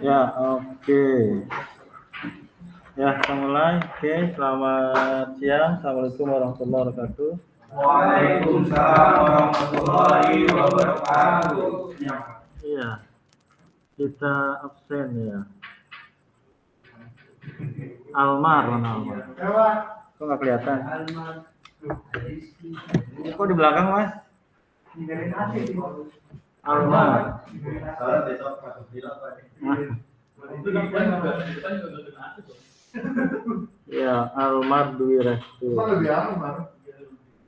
Ya, oke. Ya, kita mulai. Oke, selamat siang. Assalamualaikum warahmatullahi wabarakatuh. Waalaikumsalam warahmatullahi wabarakatuh. Iya, kita absen ya. Almar, mana Almar? Kok nggak kelihatan? Kok di belakang, Mas? Almar. Ya, Almar Dwi Restu.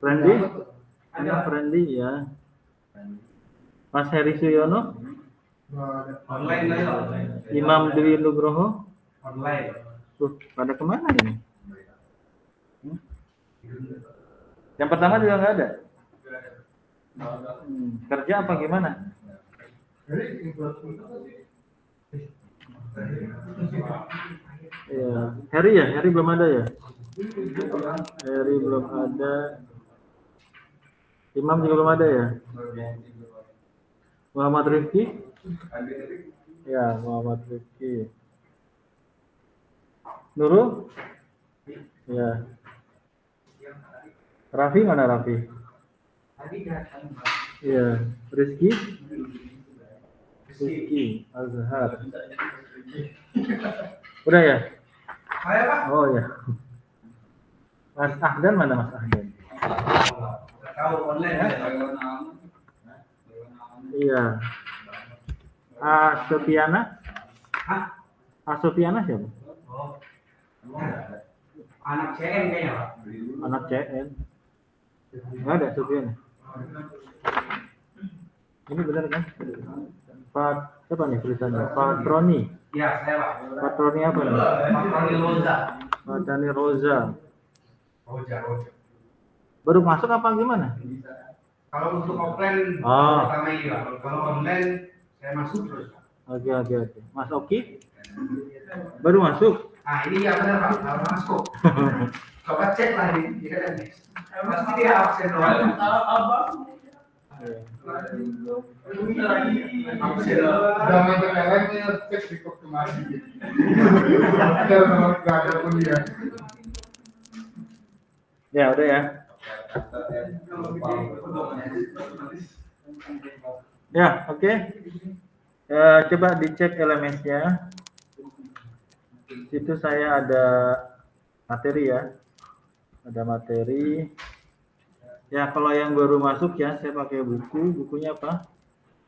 Friendly? Ini friendly ya. Mas Heri Suyono? Online lah ya. Imam Dwi Nugroho? Online. Pada kemana ini? Yang pertama juga nggak ada? Kerja apa gimana? Ya, Heri belum ada ya? Heri belum ada. Imam juga belum ada ya? Muhammad Rifki? Ya, Muhammad Rifki. Nurul? Ya. Raffi mana Raffi? Ya. Rizky? Rizky Azhar. Udah ya? Oh ya. Mas Ahdan mana Mas Ahdan? Tahu online ya. Iya. Sofiana? Sofiana siapa? Oh. Anak CN kayaknya, Pak. Anak CN. Nggak ada Sofiana. Ini benar kan? Pak siapa nih tulisannya? Patroni. Iya, saya, Pak. Patroni apa nih? Patroni Roza. Patroni Roza. Roza. Baru masuk apa gimana? Kalau untuk offline pertama ini, Pak. Kalau online saya masuk terus, Pak. Oke. Mas Oki? Baru masuk? Nah, ini ya benar, Pak. Baru masuk. Coba cek lah di pasti dia absen doang. Udah main PLN-nya cek di konfirmasi gitu. Biar nggak ada pun dia. Ya udah ya. Ya oke. Coba dicek LMS-nya. Situ saya ada materi ya. Ada materi. Ya kalau yang baru masuk ya saya pakai bukunya apa?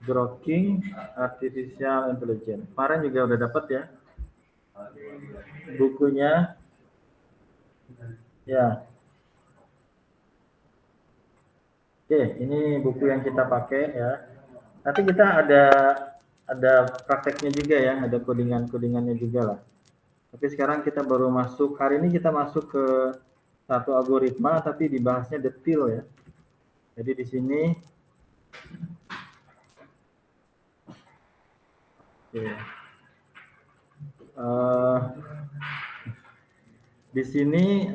Grokking Artificial Intelligence. Kemarin juga udah dapat ya bukunya. Ya. Oke, ini buku yang kita pakai ya. Nanti kita ada prakteknya juga ya, ada codingannya juga lah. Tapi sekarang kita baru masuk, hari ini kita masuk ke satu algoritma tapi dibahasnya detail ya. Jadi di sini di sini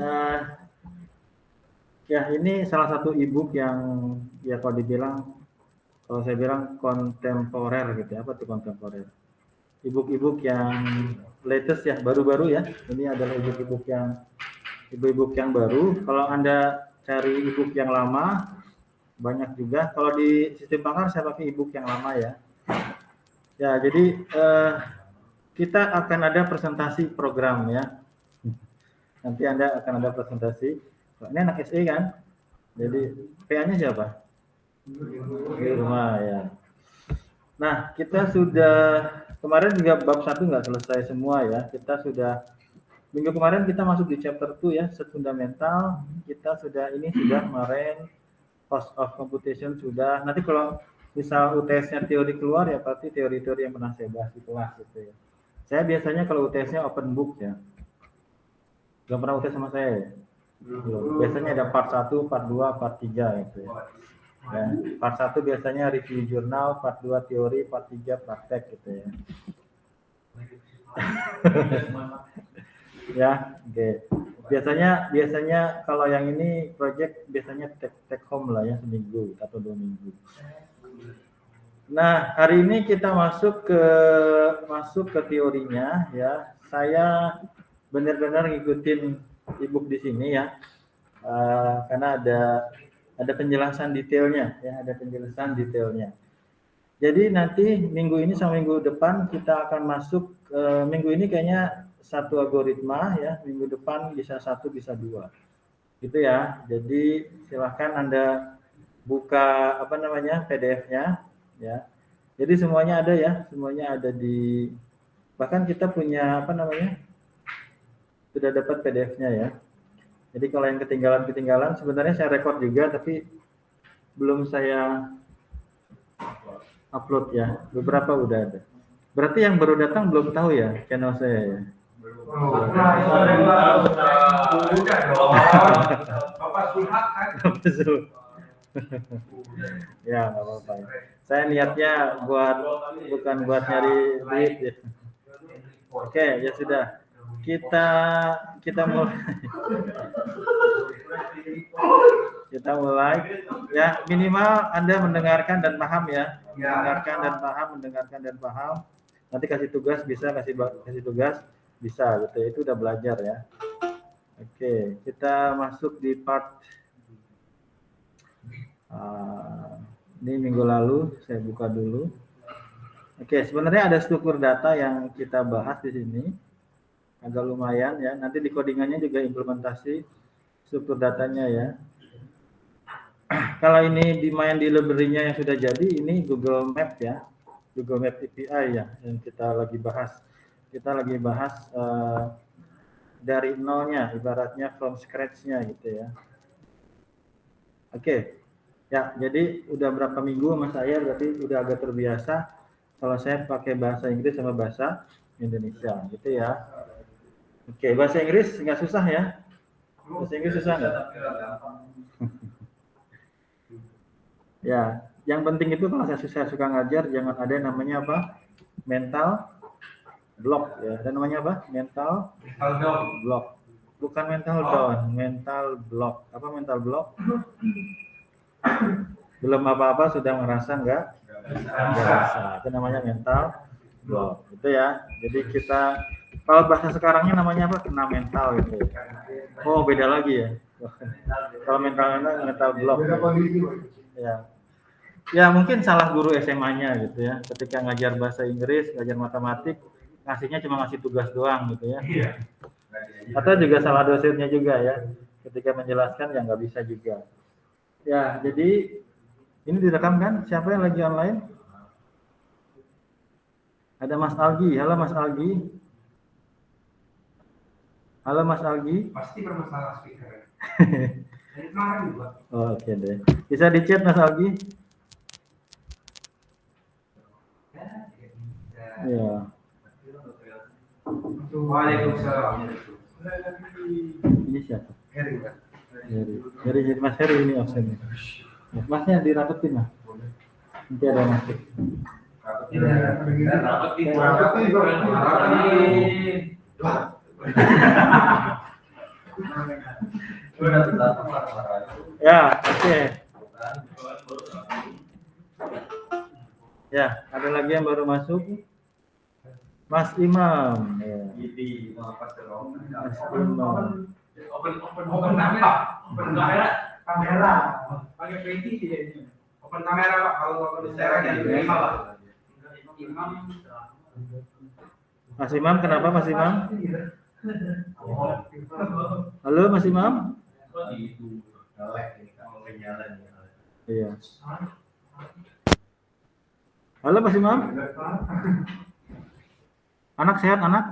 ya ini salah satu ebook yang ya kalau saya bilang kontemporer gitu ya. Apa tuh kontemporer? Ebook yang latest ya, baru-baru ya. Ini adalah ebook yang baru. Kalau Anda cari ebook yang lama banyak juga. Kalau di sistem Pakar saya pakai ebook yang lama ya. Ya, jadi kita akan ada presentasi program ya. Nanti Anda akan ada presentasi. Ini anak SE kan? Jadi PA-nya siapa? Di rumah ya. Nah, kita sudah kemarin juga bab 1 nggak selesai semua ya. Kita sudah minggu kemarin kita masuk di chapter 2 ya, set fundamental. Kita sudah kemarin cost of computation sudah. Nanti kalau misal UTS-nya teori keluar ya berarti teori-teori yang pernah saya bahas di kelas gitu ya. Saya biasanya kalau UTS-nya open book ya. Belum pernah UTS sama saya ya? Belum. Biasanya ada part 1, part 2, part 3 gitu ya. Ya, part 1 biasanya review jurnal, part 2 teori, part 3 praktek gitu ya. Ya, oke. Biasanya kalau yang ini project biasanya take home lah ya seminggu atau 2 minggu. Nah, hari ini kita masuk ke teorinya ya. Saya benar-benar ngikutin ebook di sini ya. Karena ada penjelasan detailnya ya, ada penjelasan detailnya. Jadi nanti minggu ini sama minggu depan kita akan masuk minggu ini kayaknya satu algoritma ya, minggu depan bisa satu bisa dua. Gitu ya. Jadi silahkan Anda buka PDF-nya ya. Jadi semuanya ada ya, semuanya ada di, bahkan kita punya sudah dapat PDF-nya ya. Jadi kalau yang ketinggalan sebenarnya saya rekod juga tapi belum saya upload ya. Beberapa udah ada. Berarti yang baru datang belum tahu ya channel saya ya. Udah dong. Bapak Sulhat kan. Ya nggak apa-apa ya. Saya niatnya bukan buat nyari duit ya. Oke, ya sudah. Kita mulai ya, minimal Anda mendengarkan dan paham ya. Mendengarkan dan paham. Nanti kasih tugas bisa, kasih tugas bisa gitu. Itu udah belajar ya. Oke, kita masuk di part ini minggu lalu saya buka dulu. Oke, sebenarnya ada struktur data yang kita bahas di sini. Agak lumayan ya. Nanti di codingannya juga implementasi struktur datanya ya. Kalau ini dimain di library-nya yang sudah jadi, ini Google Map ya. Google Map API ya yang kita lagi bahas. Kita lagi bahas dari nolnya, ibaratnya from scratch-nya gitu ya. Oke. Ya, jadi udah berapa minggu sama saya berarti udah agak terbiasa kalau saya pakai bahasa Inggris sama bahasa Indonesia gitu ya. Oke, bahasa Inggris nggak susah ya? Bahasa Inggris susah nggak? Ya, yang penting itu kalau saya suka ngajar jangan ada yang namanya apa? Mental block ya. Dan namanya apa? Mental block. Bukan mental down, mental block. Apa mental block? Belum apa-apa sudah merasa nggak bisa. Itu namanya mental block. Itu ya. Jadi kita kalau bahasa sekarangnya namanya apa? Kena mental gitu. Oh beda lagi ya. Kalau mental block. Ya. Ya mungkin salah guru SMA-nya gitu ya. Ketika ngajar bahasa Inggris, ngajar matematik, ngasihnya cuma ngasih tugas doang gitu ya. Atau juga salah dosennya juga ya. Ketika menjelaskan ya nggak bisa juga. Ya, jadi ini direkam kan? Siapa yang lagi online? Ada Mas Algi. Halo Mas Algi. Halo Mas Algi. Pasti bermasalah speaker. Oh, oke deh. Bisa di chat Mas Algi? Ya. Waalaikumsalam. Ini siapa? Heri. Mas Heri ini absen. Masnya dirapetin lah. Nanti ada masuk. Ya, oke. Ya, ada lagi yang baru masuk. Mas Imam. Ya. Mas Imam. Open kamera. Pakai PC dia ini. Open kamera Pak, kalau open sekarang jadi Imam Pak. Mas Imam, kenapa Mas Imam? Halo Mas Imam? Iya. Halo Mas Imam? Anak sehat anak?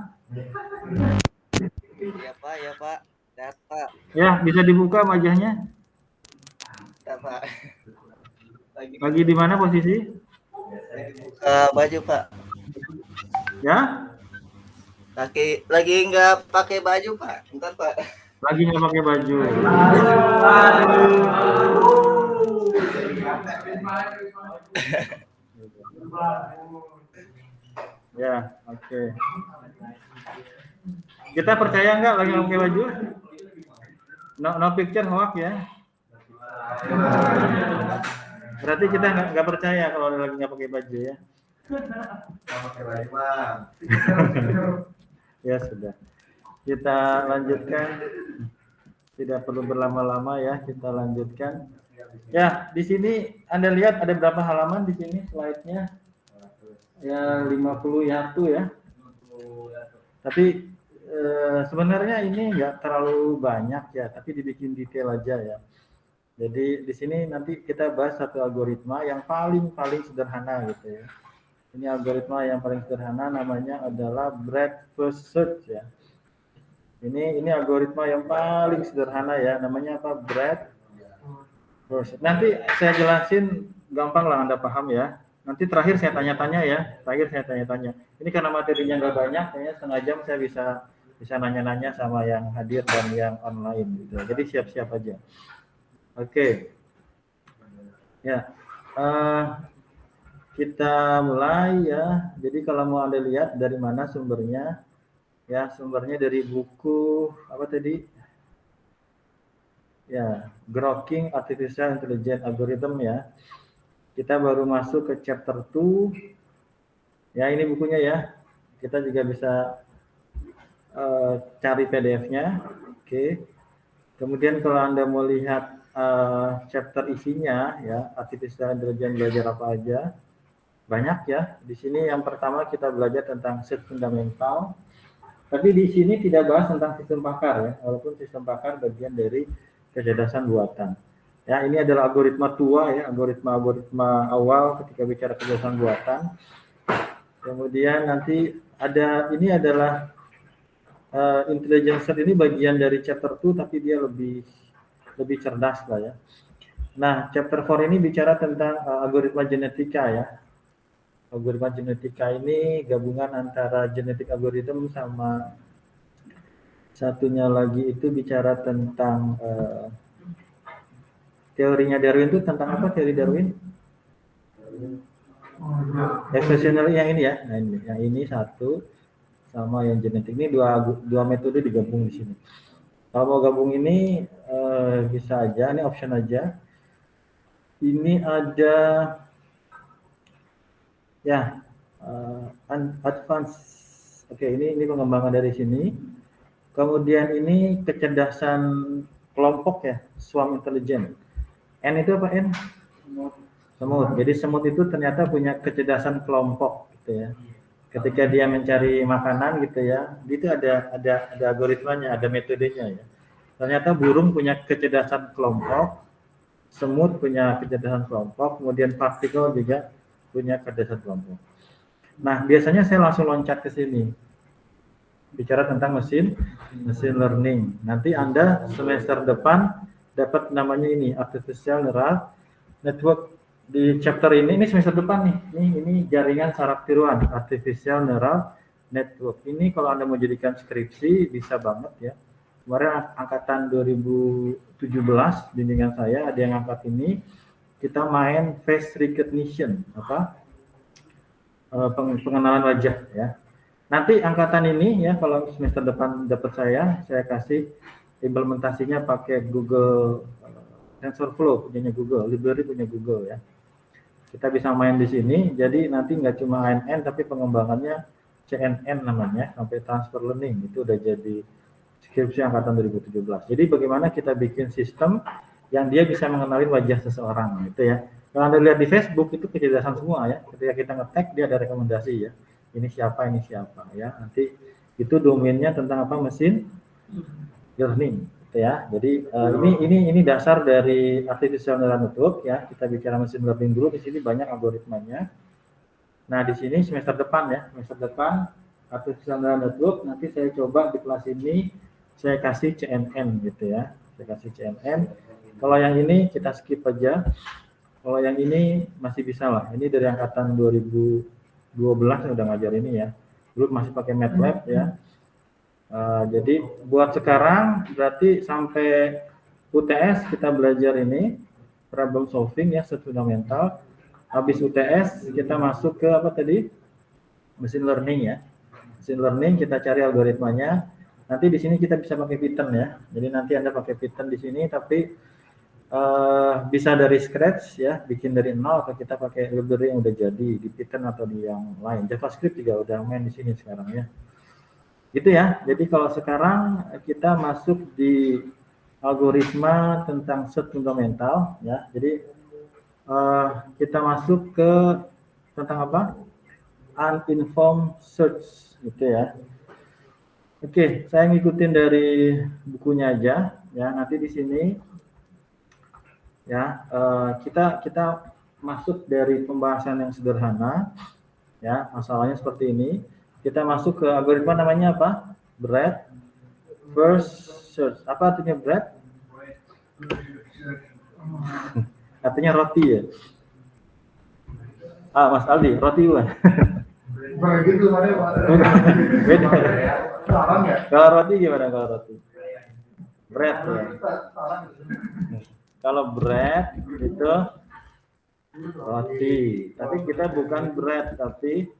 Iya Pak, ya Pak. Sehat Pak. Ya, bisa dibuka wajahnya? Ya, Pak. Lagi di mana posisi? Baju Pak. Ya? Lagi nggak pakai baju Pak. Bentar Pak. Lagi nggak pakai baju. Ya, oke. Kita percaya nggak lagi nggak pakai baju? No picture hoax ya. Berarti kita nggak percaya kalau lagi nggak pakai baju ya. Nggak pakai baju bang. Ya sudah. Kita lanjutkan. Tidak perlu berlama-lama ya, kita lanjutkan. Ya, di sini Anda lihat ada berapa halaman di sini slide-nya? Ya 51 ya. Tapi sebenarnya ini nggak terlalu banyak ya, tapi dibikin detail aja ya. Jadi di sini nanti kita bahas satu algoritma yang paling sederhana gitu ya. Ini algoritma yang paling sederhana, namanya adalah breadth search ya. Ini algoritma yang paling sederhana ya, namanya apa? Breadth first. Nanti saya jelasin gampang lah, Anda paham ya. Nanti terakhir saya tanya-tanya ya. Ini karena materinya nggak banyak, kayaknya setengah jam saya bisa nanya-nanya sama yang hadir dan yang online gitu. Jadi siap-siap aja. Oke. Ya. Kita mulai ya. Jadi kalau mau Anda lihat dari mana sumbernya? Ya, sumbernya dari buku apa tadi? Ya, Grokking Artificial Intelligence Algorithm ya. Kita baru masuk ke chapter 2. Ya, ini bukunya ya. Kita juga bisa cari PDF-nya. Oke. Kemudian kalau Anda mau lihat chapter isinya ya, Artificial Intelligence belajar apa aja. Banyak ya. Di sini yang pertama kita belajar tentang set fundamental. Tapi di sini tidak bahas tentang sistem pakar ya, walaupun sistem pakar bagian dari kecerdasan buatan. Ya, ini adalah algoritma tua ya, algoritma awal ketika bicara kecerdasan buatan. Kemudian nanti ini adalah intelligence set, ini bagian dari chapter 2 tapi dia lebih cerdas lah ya. Nah, chapter 4 ini bicara tentang algoritma genetika ya. Algoritma genetika ini gabungan antara genetik algorithm sama satunya lagi itu bicara tentang teorinya Darwin. Itu tentang apa teori Darwin? Evolutionary yang ini ya. Nah, yang ini satu sama yang genetik, ini dua metode digabung di sini. Kalau mau gabung ini bisa aja, ini option aja. Ini ada ya advance. Oke, ini pengembangan dari sini. Kemudian ini kecerdasan kelompok ya, swarm intelligence. N itu apa N? Semut. Jadi semut itu ternyata punya kecerdasan kelompok gitu ya. Ketika dia mencari makanan gitu ya, itu ada algoritmanya, ada metodenya ya. Ternyata burung punya kecerdasan kelompok, semut punya kecerdasan kelompok, kemudian partikel juga punya kecerdasan kelompok. Nah, biasanya saya langsung loncat ke sini. Bicara tentang machine learning. Nanti Anda semester depan dapat namanya ini, artificial neural network. Di chapter ini semester depan nih. Ini jaringan saraf tiruan, artificial neural network. Ini kalau Anda mau jadikan skripsi bisa banget ya. Kemarin angkatan 2017 bimbingan saya ada yang angkat ini. Kita main face recognition, pengenalan wajah ya. Nanti angkatan ini ya, kalau semester depan dapat saya kasih implementasinya pakai Google TensorFlow punyanya Google, library punya Google ya. Kita bisa main di sini. Jadi nanti nggak cuma ANN tapi pengembangannya CNN namanya, sampai transfer learning. Itu udah jadi skripsi angkatan 2017. Jadi bagaimana kita bikin sistem yang dia bisa mengenali wajah seseorang gitu ya. Kalau Anda lihat di Facebook itu kecerdasan semua ya. Ketika kita nge-tag dia ada rekomendasi ya. Ini siapa ya. Nanti itu domainnya tentang apa? Machine learning gitu ya. Jadi ini dasar dari artificial neural network ya. Kita bicara machine learning dulu, di sini banyak algoritmanya. Nah, di sini semester depan artificial neural network, nanti saya coba di kelas ini saya kasih CNN gitu ya. Saya kasih CNN. Kalau yang ini kita skip aja. Kalau yang ini masih bisa lah. Ini dari angkatan 2012 udah ngajar ini ya. Dulu masih pakai MATLAB ya. Jadi buat sekarang berarti sampai UTS kita belajar ini problem solving ya, set fundamental. Habis UTS kita masuk ke apa tadi? Machine learning ya. Machine learning kita cari algoritmanya. Nanti di sini kita bisa pakai Python ya. Jadi nanti Anda pakai Python di sini, tapi bisa dari scratch ya, bikin dari nol, atau kita pakai library yang udah jadi di Python atau di yang lain. JavaScript juga udah main di sini sekarang ya. Gitu ya. Jadi kalau sekarang kita masuk di algoritma tentang search fundamental ya. Jadi kita masuk ke tentang apa? Uninformed search gitu ya. Oke, saya ngikutin dari bukunya aja ya. Nanti di sini ya kita masuk dari pembahasan yang sederhana ya, masalahnya seperti ini. Kita masuk ke algoritma namanya apa? Breadth first search. Apa artinya breadth? Artinya roti ya. Mas Aldi, roti bukan? Bukan gitu, mana? Beda. Salah nggak? Kalau roti gimana kalau roti? Bread ya. Kalau bread itu roti, tapi kita bukan bread tapi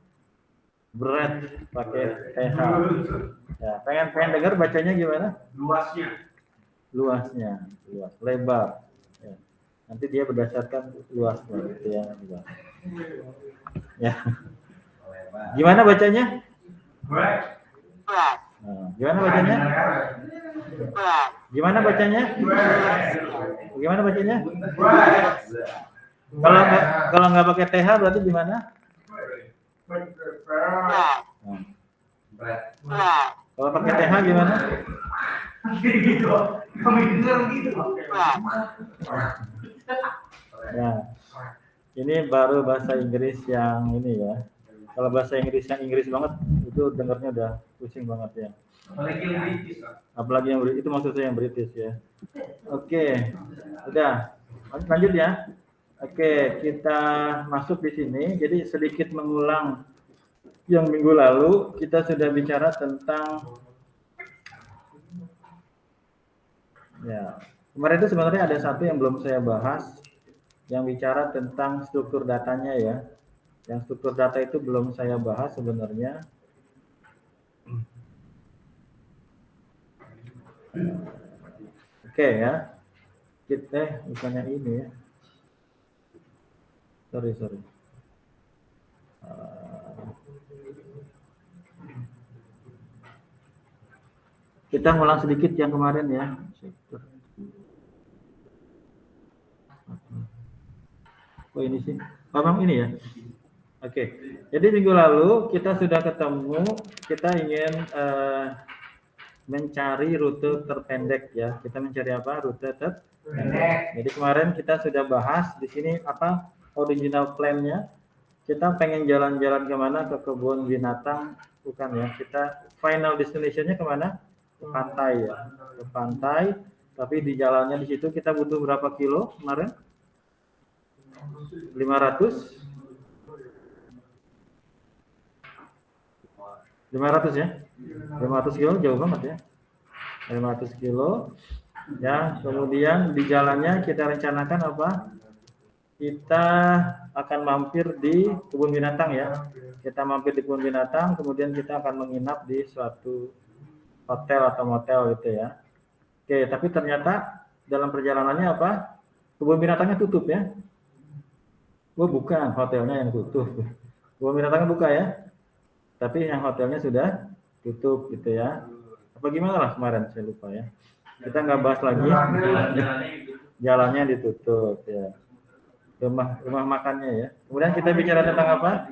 bread pakai th. Ya, pengen dengar bacanya gimana? Luasnya, luas, lebar. Ya. Nanti dia berdasarkan luasnya gitu ya. Ya. Gimana bacanya? Nah, gimana bacanya? Gimana bacanya? Gimana bacanya? Kalau nggak pakai th berarti gimana? Nah. Kalau pakai th gimana? Ya. Ini baru bahasa Inggris yang ini ya. Kalau bahasa Inggris yang Inggris banget itu dengarnya udah pusing banget ya. Apalagi yang British, itu maksud saya yang British ya. Oke, udah lanjut ya. Oke, kita masuk di sini. Jadi sedikit mengulang yang minggu lalu kita sudah bicara tentang ya. Kemarin itu sebenarnya ada satu yang belum saya bahas, yang bicara tentang struktur datanya ya. Yang struktur data itu belum saya bahas sebenarnya. Oke ya. Kita bukannya ini ya. Sorry. Kita ngulang sedikit yang kemarin ya. Oh ini sih. Memang ini ya. Oke, jadi minggu lalu kita sudah ketemu, kita ingin mencari rute terpendek ya. Kita mencari apa? Rute terpendek. Jadi kemarin kita sudah bahas di sini apa original plan-nya. Kita pengen jalan-jalan kemana? Ke kebun binatang, bukan ya? Kita final destination-nya kemana? Ke pantai ya. Ke pantai. Tapi di jalannya di situ kita butuh berapa kilo kemarin? 500 ya, 500 kilo jauh banget ya, 500 kilo ya. Kemudian di jalannya kita rencanakan apa? Kita akan mampir di kebun binatang ya. Kita mampir di kebun binatang, kemudian kita akan menginap di suatu hotel atau motel gitu ya. Oke, tapi ternyata dalam perjalanannya apa? Kebun binatangnya tutup ya. Oh bukan, hotelnya yang tutup. Kebun binatangnya buka ya. Tapi yang hotelnya sudah tutup gitu ya. Apa gimana lah kemarin saya lupa ya. Kita nggak bahas lagi. Jalannya ditutup ya. Rumah makannya ya. Kemudian kita bicara tentang apa?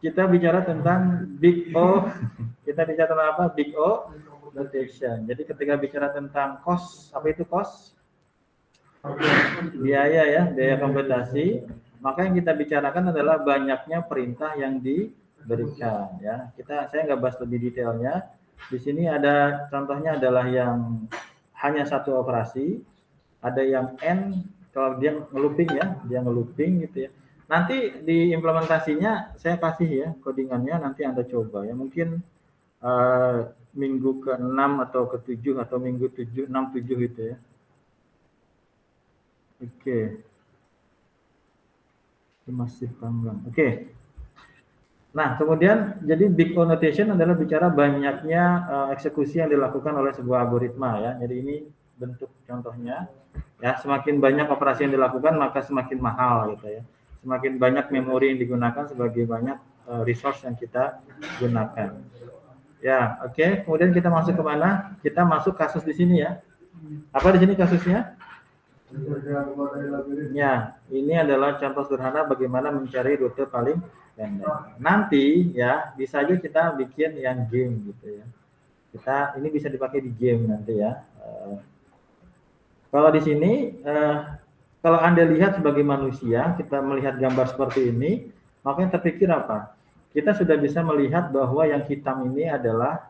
Kita bicara tentang Big O. Kita bicara tentang apa? Big O notation. Jadi ketika bicara tentang cost, apa itu cost? Biaya ya, biaya komputasi. Maka yang kita bicarakan adalah banyaknya perintah yang diberikan ya. Saya nggak bahas lebih detailnya. Di sini ada contohnya adalah yang hanya satu operasi, ada yang n kalau dia ngelooping ya, dia ngelooping gitu ya. Nanti di implementasinya saya kasih ya codingannya, nanti Anda coba ya. Mungkin minggu ke-6 atau ke-7 atau minggu 7, 6, 7 gitu ya. Oke. Masih panggang. Oke. Nah, kemudian jadi big O notation adalah bicara banyaknya eksekusi yang dilakukan oleh sebuah algoritma ya. Jadi ini bentuk contohnya. Ya, semakin banyak operasi yang dilakukan maka semakin mahal gitu ya. Semakin banyak memori yang digunakan sebagai banyak resource yang kita gunakan. Ya, oke. Kemudian kita masuk ke mana? Kita masuk kasus di sini ya. Apa di sini kasusnya? Ya, ini adalah contoh sederhana bagaimana mencari rute paling pendek. Nanti ya, bisa aja kita bikin yang game gitu ya. Ini bisa dipakai di game nanti ya. Kalau di sini, kalau Anda lihat sebagai manusia, kita melihat gambar seperti ini, maka yang terpikir apa? Kita sudah bisa melihat bahwa yang hitam ini adalah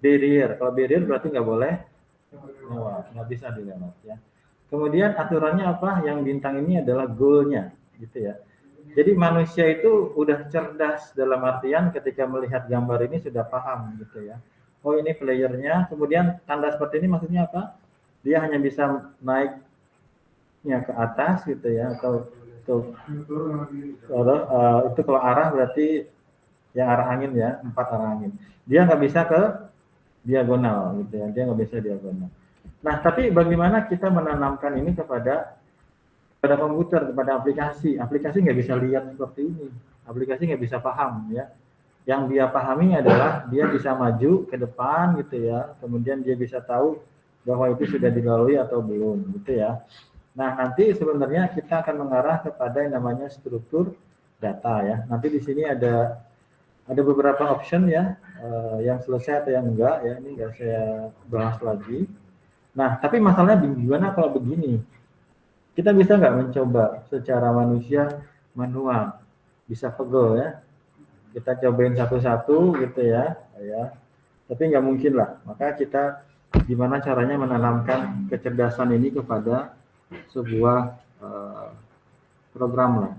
barrier. Kalau barrier berarti nggak boleh lewat, nggak bisa dilewat ya. Kemudian aturannya apa? Yang bintang ini adalah goal-nya, gitu ya. Jadi manusia itu udah cerdas dalam artian ketika melihat gambar ini sudah paham, gitu ya. Oh ini playernya. Kemudian tanda seperti ini maksudnya apa? Dia hanya bisa naiknya ke atas, gitu ya, atau itu kalau arah berarti yang arah angin ya, 4 arah angin. Dia nggak bisa ke diagonal, gitu ya. Dia nggak bisa diagonal. Nah, tapi bagaimana kita menanamkan ini kepada komputer, kepada aplikasi? Aplikasi nggak bisa lihat seperti ini. Aplikasi nggak bisa paham ya. Yang dia pahami adalah dia bisa maju ke depan gitu ya. Kemudian dia bisa tahu bahwa itu sudah dilalui atau belum gitu ya. Nah, nanti sebenarnya kita akan mengarah kepada yang namanya struktur data ya. Nanti di sini ada beberapa option ya, yang selesai atau yang enggak ya. Ini nggak saya bahas lagi. Nah, tapi masalahnya gimana kalau begini? Kita bisa nggak mencoba secara manusia manual? Bisa pegel ya. Kita cobain satu-satu gitu ya. Tapi nggak mungkin lah. Maka kita gimana caranya menanamkan kecerdasan ini kepada sebuah program lah.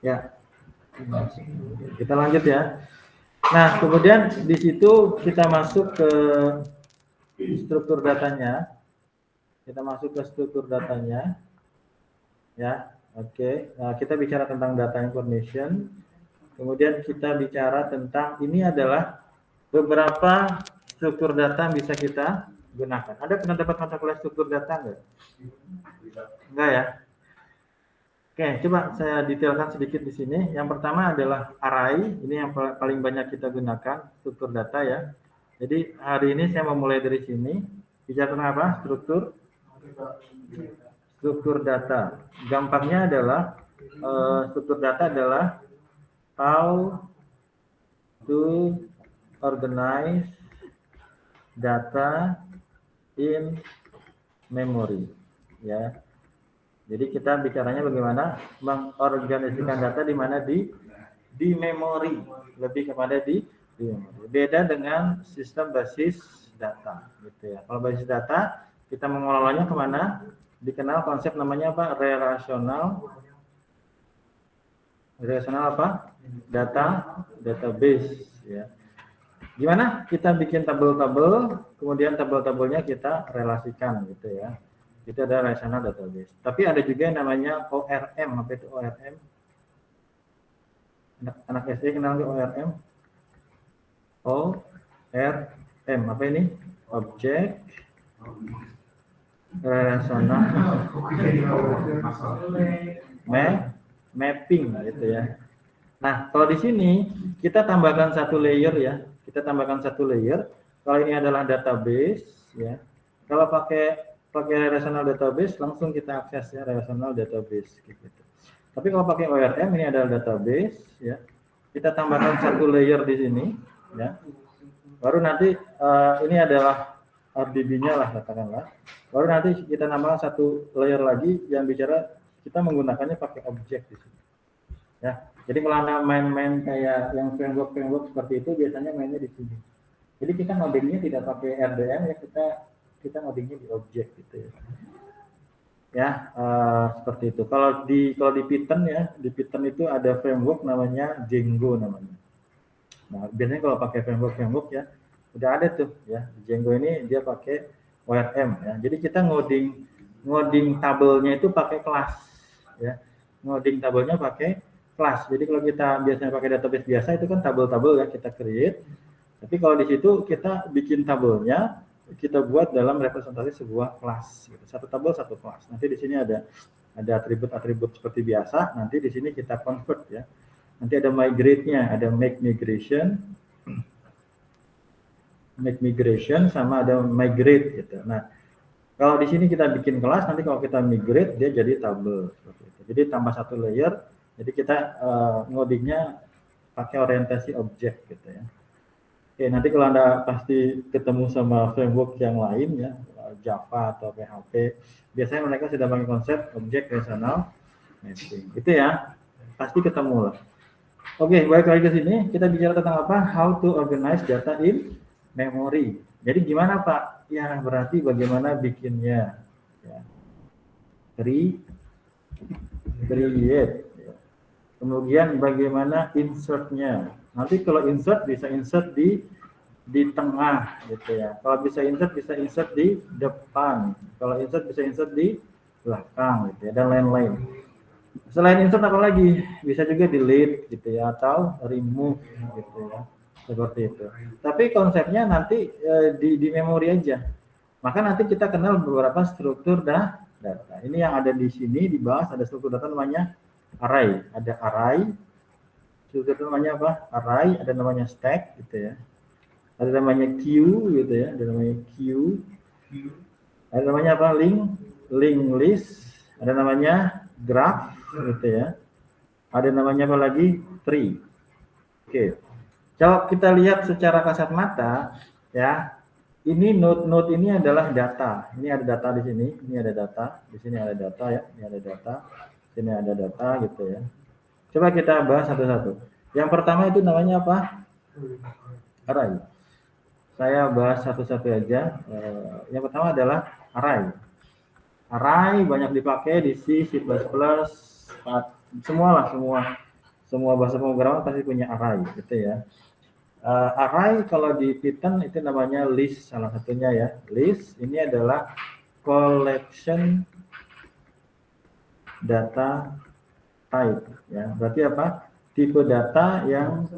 Ya. Kita lanjut ya. Nah, kemudian di situ kita masuk ke struktur datanya. Kita masuk ke struktur datanya. Ya, oke. Nah, kita bicara tentang data information. Kemudian kita bicara tentang ini adalah beberapa struktur data yang bisa kita gunakan. Ada pernah dapat mata kuliah struktur data enggak? Enggak ya? Oke, coba saya detailkan sedikit di sini. Yang pertama adalah array. Ini yang paling banyak kita gunakan, struktur data ya. Jadi hari ini saya mau mulai dari sini. Bicara tentang apa? Struktur data. Gampangnya adalah struktur data adalah how to organize data in memory. Ya. Jadi kita bicaranya bagaimana mengorganisasikan data di mana di memori, lebih kepada di memori. Beda dengan sistem basis data, gitu ya. Kalau basis data kita mengelolanya kemana? Dikenal konsep namanya apa? Relational apa? Database, ya. Gimana? Kita bikin tabel-tabel, kemudian tabel-tabelnya kita relasikan, gitu ya. Itu ada relational database. Tapi ada juga yang namanya ORM. Apa itu ORM? Anak SD kenal nggak ORM? ORM. Apa ini? Object Relational Mapping gitu ya. Nah, kalau di sini kita tambahkan satu layer ya. Kita tambahkan satu layer. Kalau ini adalah database ya. Kalau pakai relational database langsung kita akses ya relational database gitu. Tapi kalau pakai ORM ini adalah database ya. Kita tambahkan satu layer di sini ya. Baru nanti ini adalah RDB-nya lah katakanlah. Baru nanti kita tambahkan satu layer lagi yang bicara kita menggunakannya pakai objek di sini. Ya. Jadi kalau Anda main-main kayak yang framework seperti itu biasanya mainnya di sini. Jadi kita ngodingnya tidak pakai RDM ya, kita ngodingnya di objek gitu ya. Seperti itu. Kalau di Python ya, di Python itu ada framework namanya Django namanya. Nah, biasanya kalau pakai framework ya, udah ada tuh ya. Django ini dia pakai ORM ya. Jadi kita ngoding tabelnya itu pakai kelas ya. Ngoding tabelnya pakai kelas. Jadi kalau kita biasanya pakai database biasa itu kan tabel-tabel ya kita create. Tapi kalau di situ kita bikin tabelnya, kita buat dalam representasi sebuah kelas. Gitu. Satu tabel satu kelas. Nanti di sini ada atribut-atribut seperti biasa. Nanti di sini kita convert ya. Nanti ada migrate-nya, ada make migration sama ada migrate gitu. Nah, kalau di sini kita bikin kelas, nanti kalau kita migrate dia jadi tabel seperti itu. Jadi tambah satu layer. Jadi kita ngodingnya pakai orientasi objek gitu ya. Oke, nanti kalau Anda pasti ketemu sama framework yang lain ya, Java atau PHP, biasanya mereka sudah pakai konsep object relational mapping. Itu ya, pasti ketemu lah. Oke, balik lagi ke sini, kita bicara tentang apa? How to organize data in memory. Jadi gimana Pak? Ya, berarti bagaimana bikinnya. Ya. Create. Kemudian bagaimana insert-nya. Nanti kalau insert bisa insert di tengah gitu ya. Kalau bisa insert di depan. Kalau insert bisa insert di belakang gitu ya, dan lain-lain. Selain insert apa lagi? Bisa juga delete gitu ya, atau remove gitu ya. Seperti itu. Tapi konsepnya nanti di memori aja. Maka nanti kita kenal beberapa struktur data. Ini yang ada di sini dibahas, ada struktur data namanya array. Ada array. Struktur namanya apa? Array, ada namanya stack gitu ya. Ada namanya queue gitu ya, ada namanya queue. Ada namanya apa? Link list. Ada namanya graph gitu ya. Ada namanya apa lagi? Tree. Oke. Kalau kita lihat secara kasat mata ya, ini node ini adalah data. Ini ada data di sini, ini ada data, di sini ada data ya, ini ada data, sini ada data gitu ya. Coba kita bahas satu-satu. Yang pertama itu namanya apa? Array. Saya bahas satu-satu aja. Yang pertama adalah array. Array banyak dipakai di C++, semua bahasa pemrograman pasti punya array gitu ya. Array kalau di Python itu namanya list, salah satunya ya. List ini adalah collection data type ya. Berarti apa? Tipe data yang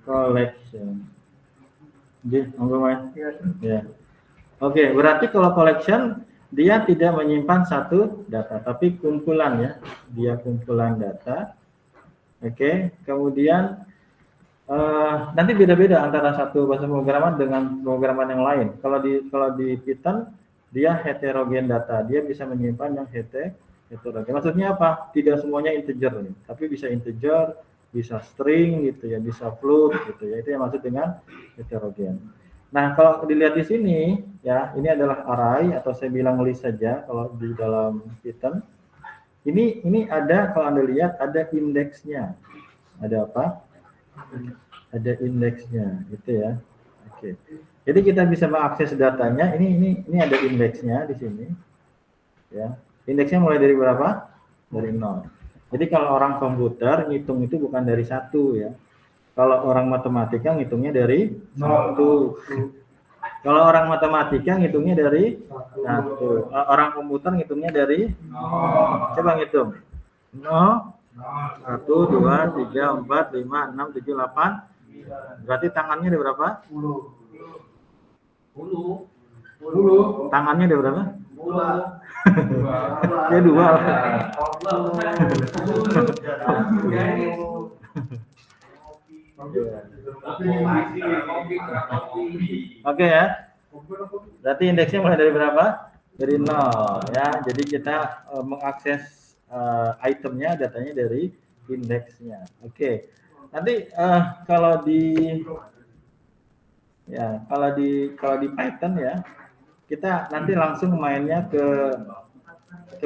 collection. Ya. Oke, berarti kalau collection dia tidak menyimpan satu data, tapi kumpulan ya. Dia kumpulan data. Oke, kemudian nanti beda-beda antara satu bahasa pemrograman dengan pemrograman yang lain. Kalau di Python dia heterogen data, dia bisa menyimpan yang heterogen. Maksudnya apa? Tidak semuanya integer nih, tapi bisa integer, bisa string gitu ya, bisa float gitu ya. Itu yang maksud dengan heterogen. Nah, kalau dilihat di sini ya, ini adalah array atau saya bilang list saja kalau di dalam Python. Ini ada, kalau Anda lihat ada indeksnya. Ada apa? Ada indeksnya gitu ya. Oke. Jadi kita bisa mengakses datanya. Ini ada indeksnya di sini. Ya. Indeksnya mulai dari berapa? Dari 0. Jadi kalau orang komputer ngitung itu bukan dari 1 ya. Kalau orang matematika ngitungnya dari 1. Kalau orang matematika ngitungnya dari 1. Orang komputer ngitungnya dari 0. Coba ngitung. 0, 1, 2, 3, 4, 5, 6, 7, 8. Berarti tangannya ada berapa? 10. Tangannya ada berapa? 2. Ya 2. Oke ya. Berarti indeksnya mulai dari berapa? Dari 0 ya. Jadi kita mengakses itemnya, datanya dari indeksnya. Oke. Nanti kalau di Python ya, kita nanti langsung mainnya ke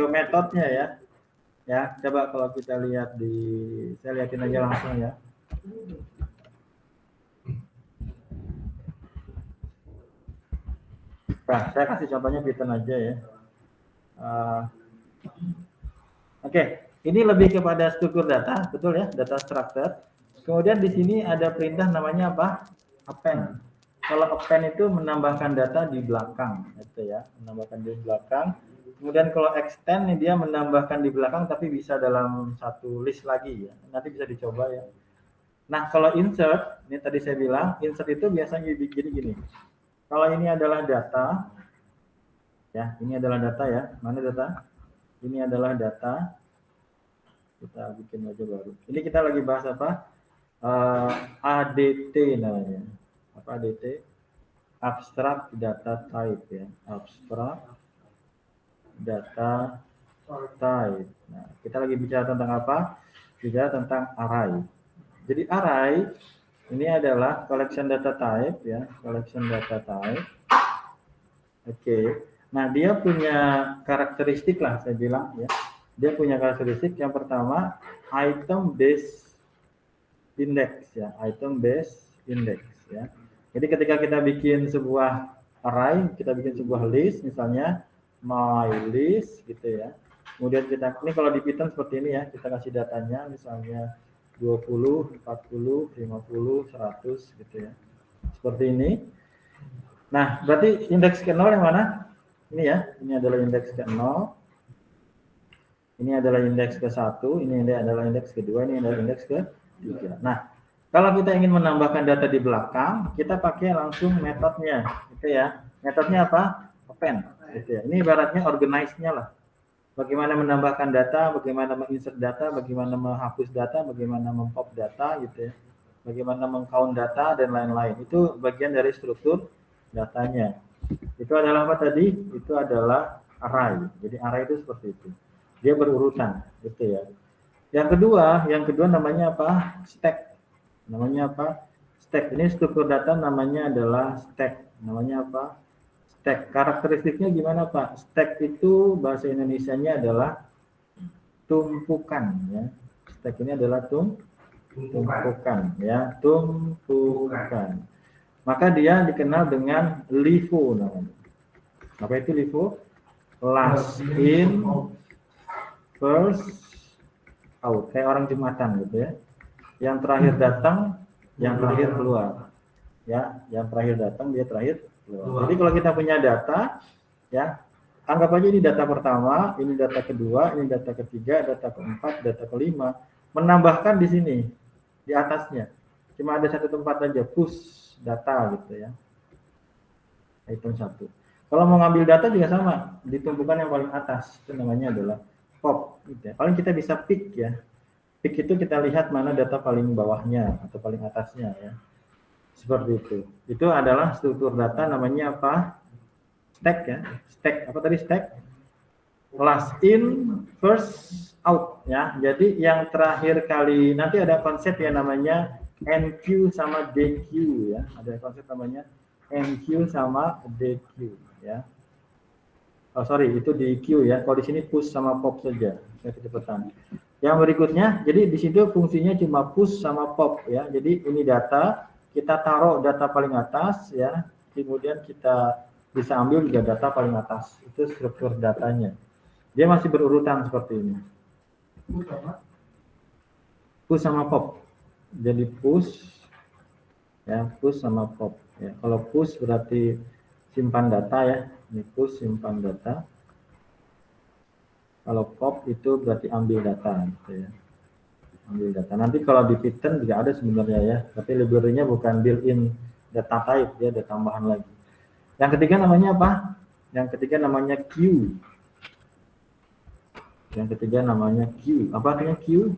metodenya ya. Ya, coba kalau kita lihat saya lihatin aja langsung ya. Nah, saya kasih contohnya Python aja ya. Oke, ini lebih kepada struktur data, betul ya, data structure. Kemudian di sini ada perintah namanya apa? Append. Kalau append itu menambahkan data di belakang, gitu ya, menambahkan di belakang. Kemudian kalau extend dia menambahkan di belakang, tapi bisa dalam satu list lagi ya. Nanti bisa dicoba ya. Nah, kalau insert, ini tadi saya bilang, insert itu biasanya jadi gini. Kalau ini adalah data, ya, ini adalah data ya. Mana data? Ini adalah data. Kita bikin aja baru. Ini kita lagi bahas apa? ADT namanya. Apa ADT? Abstract Data Type ya. Abstract Data Type. Nah, kita lagi bicara tentang apa? Bicara tentang array. Jadi array ini adalah collection data type ya, collection data type. Oke. Nah, dia punya karakteristik lah saya bilang ya. Dia punya karakteristik yang pertama item based index ya, item based index ya. Jadi ketika kita bikin sebuah array, kita bikin sebuah list misalnya my list gitu ya. Kemudian kita ini kalau di Python seperti ini ya, kita kasih datanya misalnya 20, 40, 50, 100 gitu ya. Seperti ini. Nah, berarti indeks ke-0 yang mana? Ini ya, ini adalah indeks ke-0. Ini adalah indeks ke-1, ini adalah indeks ke-2, ini adalah indeks ke-3. Nah, kalau kita ingin menambahkan data di belakang, kita pakai langsung metodenya, gitu ya. Metodenya apa? Append, gitu ya. Ini ibaratnya organize-nya lah. Bagaimana menambahkan data, bagaimana menginsert data, bagaimana menghapus data, bagaimana mempop data gitu ya. Bagaimana mengcount data dan lain-lain. Itu bagian dari struktur datanya. Itu adalah apa tadi? Itu adalah array. Jadi array itu seperti itu. Dia berurutan gitu ya. Yang kedua namanya apa? Stack. Namanya apa? Stack. Ini struktur data namanya adalah stack. Namanya apa? Stack. Karakteristiknya gimana Pak? Stack itu bahasa Indonesianya adalah tumpukan ya. Stack ini adalah tumpukan ya, tumpukan. Maka dia dikenal dengan LIFO namanya. Apa itu LIFO? Last in, first out. Kayak orang Jumatan gitu ya. Yang terakhir datang, yang terakhir keluar. Ya, yang terakhir datang dia terakhir. Jadi kalau kita punya data, ya anggap aja ini data pertama, ini data kedua, ini data ketiga, data keempat, data kelima. Menambahkan di sini, di atasnya. Cuma ada satu tempat aja, push data gitu ya. Item 1. Kalau mau ngambil data juga sama, ditumpukan yang paling atas. Itu namanya adalah pop. Gitu ya. Paling kita bisa pick ya. Pick itu kita lihat mana data paling bawahnya atau paling atasnya ya. Seperti itu. Itu adalah struktur data namanya apa? Stack ya. Stack. Apa tadi stack? Last in, first out ya. Jadi yang terakhir kali nanti ada konsep yang namanya NQ sama DQ ya. Ada konsep namanya NQ sama DQ ya. Oh sorry, itu DQ ya. Kalau di sini push sama pop saja. Saya kecepatan. Yang berikutnya, jadi di situ fungsinya cuma push sama pop ya. Jadi ini data, kita taruh data paling atas ya, kemudian kita bisa ambil juga data paling atas. Itu struktur datanya. Dia masih berurutan seperti ini. Push sama pop. Jadi push ya, push sama pop ya. Kalau push berarti simpan data ya. Ini push simpan data. Kalau pop itu berarti ambil data gitu ya. Ambil data. Nanti kalau di Python juga ada sebenarnya ya, tapi library-nya bukan built-in data type, dia ada tambahan lagi. Yang ketiga namanya apa? Yang ketiga namanya queue. Yang ketiga namanya queue. Apa artinya queue?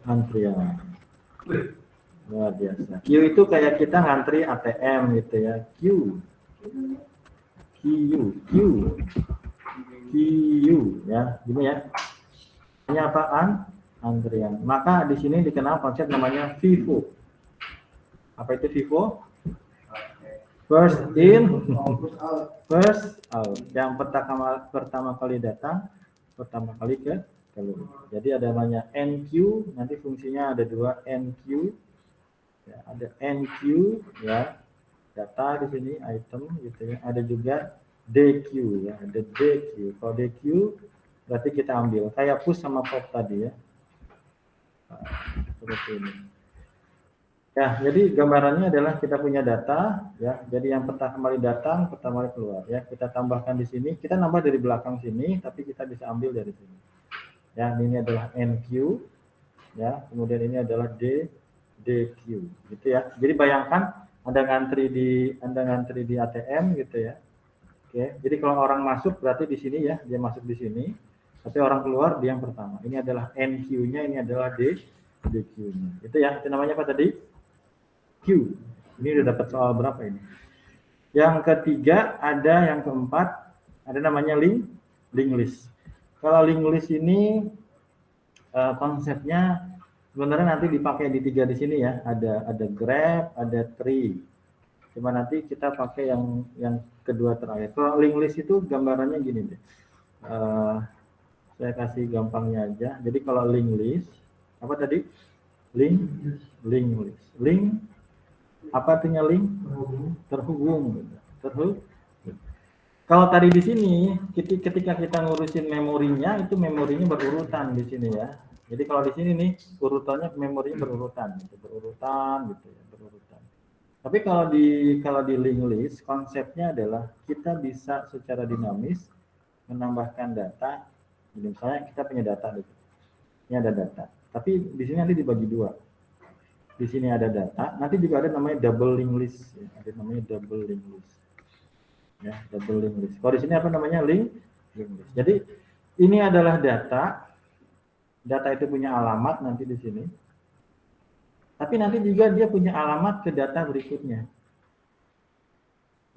Antrian. Luar biasa. Queue itu kayak kita ngantri ATM gitu ya. Queue ya, gini ya. Ini apaan? Antrian. Maka di sini dikenal konsep namanya FIFO. Apa itu FIFO? First in, first out. Yang pertama kali datang, pertama kali keluar. Jadi ada namanya NQ, nanti fungsinya ada dua NQ. Ya, ada NQ ya, data di sini item gitu ya. Ada juga DQ ya, ada DQ. Kalau DQ berarti kita ambil kayak push sama pop tadi ya. Nah, seperti ini. Ya, jadi gambarannya adalah kita punya data ya. Jadi yang pertama kali datang, pertama kali keluar ya. Kita tambahkan di sini, kita nambah dari belakang sini, tapi kita bisa ambil dari sini. Ya, ini adalah NQ ya. Kemudian ini adalah DQ DQ gitu ya. Jadi bayangkan Anda ngantri di ATM gitu ya. Oke, jadi kalau orang masuk berarti di sini ya, dia masuk di sini. Tapi orang keluar dia yang pertama. Ini adalah NQ-nya, ini adalah DQ-nya. Itu ya, itu namanya apa tadi? Q. Ini udah dapat soal berapa ini? Yang ketiga ada yang keempat, ada namanya link list. Kalau link list ini konsepnya sebenarnya nanti dipakai di 3 di sini ya. Ada grab, ada tree. Cuma nanti kita pakai yang kedua terakhir. Kalau link list itu gambarannya gini deh. Saya kasih gampangnya aja. Jadi kalau link list, apa tadi? Link list. Link, apa artinya link? Terhubung. Kalau tadi di sini, ketika kita ngurusin memorinya, itu memorinya berurutan di sini ya. Jadi kalau di sini nih, urutannya memorinya berurutan gitu ya, berurutan. Tapi kalau di link list, konsepnya adalah kita bisa secara dinamis menambahkan data. Jadi misalnya kita punya data gitu. Ini ada data. Tapi di sini nanti dibagi dua. Di sini ada data, nanti juga ada namanya double link list. Ya. Ada namanya double link list. Ya, double link list. Kalau di sini apa namanya link list. Jadi ini adalah data. Data itu punya alamat nanti di sini. Tapi nanti juga dia punya alamat ke data berikutnya.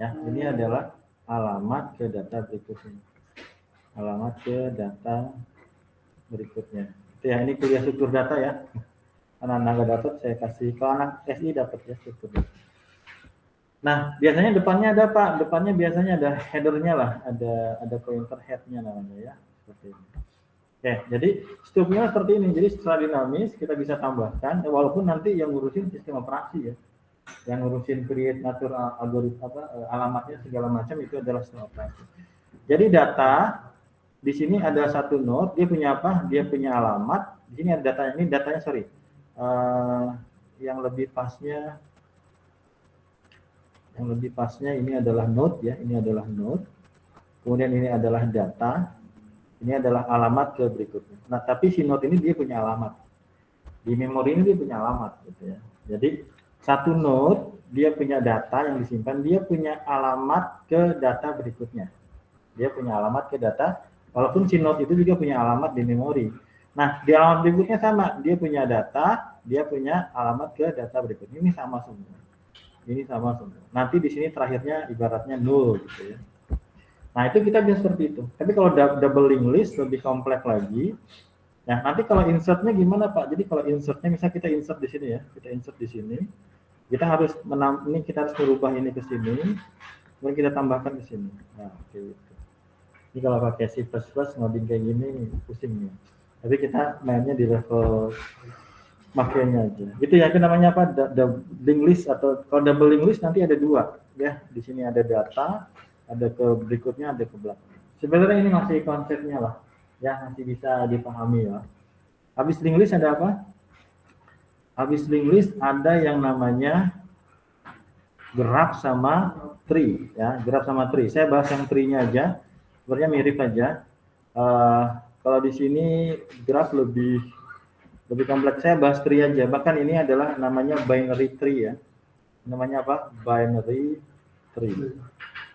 Ya, ini adalah alamat ke data berikutnya. Alamat ke data berikutnya. Itu ya, ini kuliah struktur data ya. Anak-anak nggak dapat saya kasih, kalau anak SI dapat ya struktur data. Nah, biasanya depannya ada apa? Depannya biasanya ada header-nya lah, ada pointer head-nya namanya ya, seperti ini. Oke, jadi strukturnya seperti ini. Jadi secara dinamis kita bisa tambahkan, walaupun nanti yang ngurusin sistem operasi ya, yang ngurusin create, ngatur algoritma alamatnya segala macam itu adalah sistem operasi. Jadi data di sini ada satu node, dia punya apa? Dia punya alamat. Di sini ada datanya. Ini datanya sorry. Yang lebih pasnya ini adalah node ya. Ini adalah node. Kemudian ini adalah data. Ini adalah alamat ke berikutnya. Nah, tapi si node ini dia punya alamat. Di memori ini dia punya alamat gitu ya. Jadi satu node dia punya data yang disimpan, dia punya alamat ke data berikutnya. Dia punya alamat ke data, walaupun si node itu juga punya alamat di memori. Nah, di alamat berikutnya sama, dia punya data, dia punya alamat ke data berikutnya. Ini sama semua. Ini sama semua. Nanti di sini terakhirnya ibaratnya 0 gitu ya. Nah, itu kita bisa seperti itu. Tapi kalau double link list lebih kompleks lagi. Nah, nanti kalau insertnya gimana Pak? Jadi kalau insertnya misalnya kita insert di sini ya, kita insert di sini. Kita harus kita harus merubah ini ke sini, kemudian kita tambahkan ke sini. Nah, oke. Ini kalau pakai C++ ngoding kayak gini pusing nih. Tapi kita mainnya di level makainya aja. Gitu ya, itu namanya apa? Link list atau kalau double link list nanti ada dua ya. Di sini ada data, ada ke berikutnya, ada ke belakang. Sebenarnya ini masih konsepnya lah. Ya, masih bisa dipahami ya. Habis link list ada apa? Habis link list ada yang namanya graph sama tree ya, graph sama tree. Saya bahas yang tree-nya aja. Sebenarnya mirip aja. Kalau di sini graph lebih kompleks. Saya bahas tree aja. Bahkan ini adalah namanya binary tree ya. Namanya apa? Binary tree.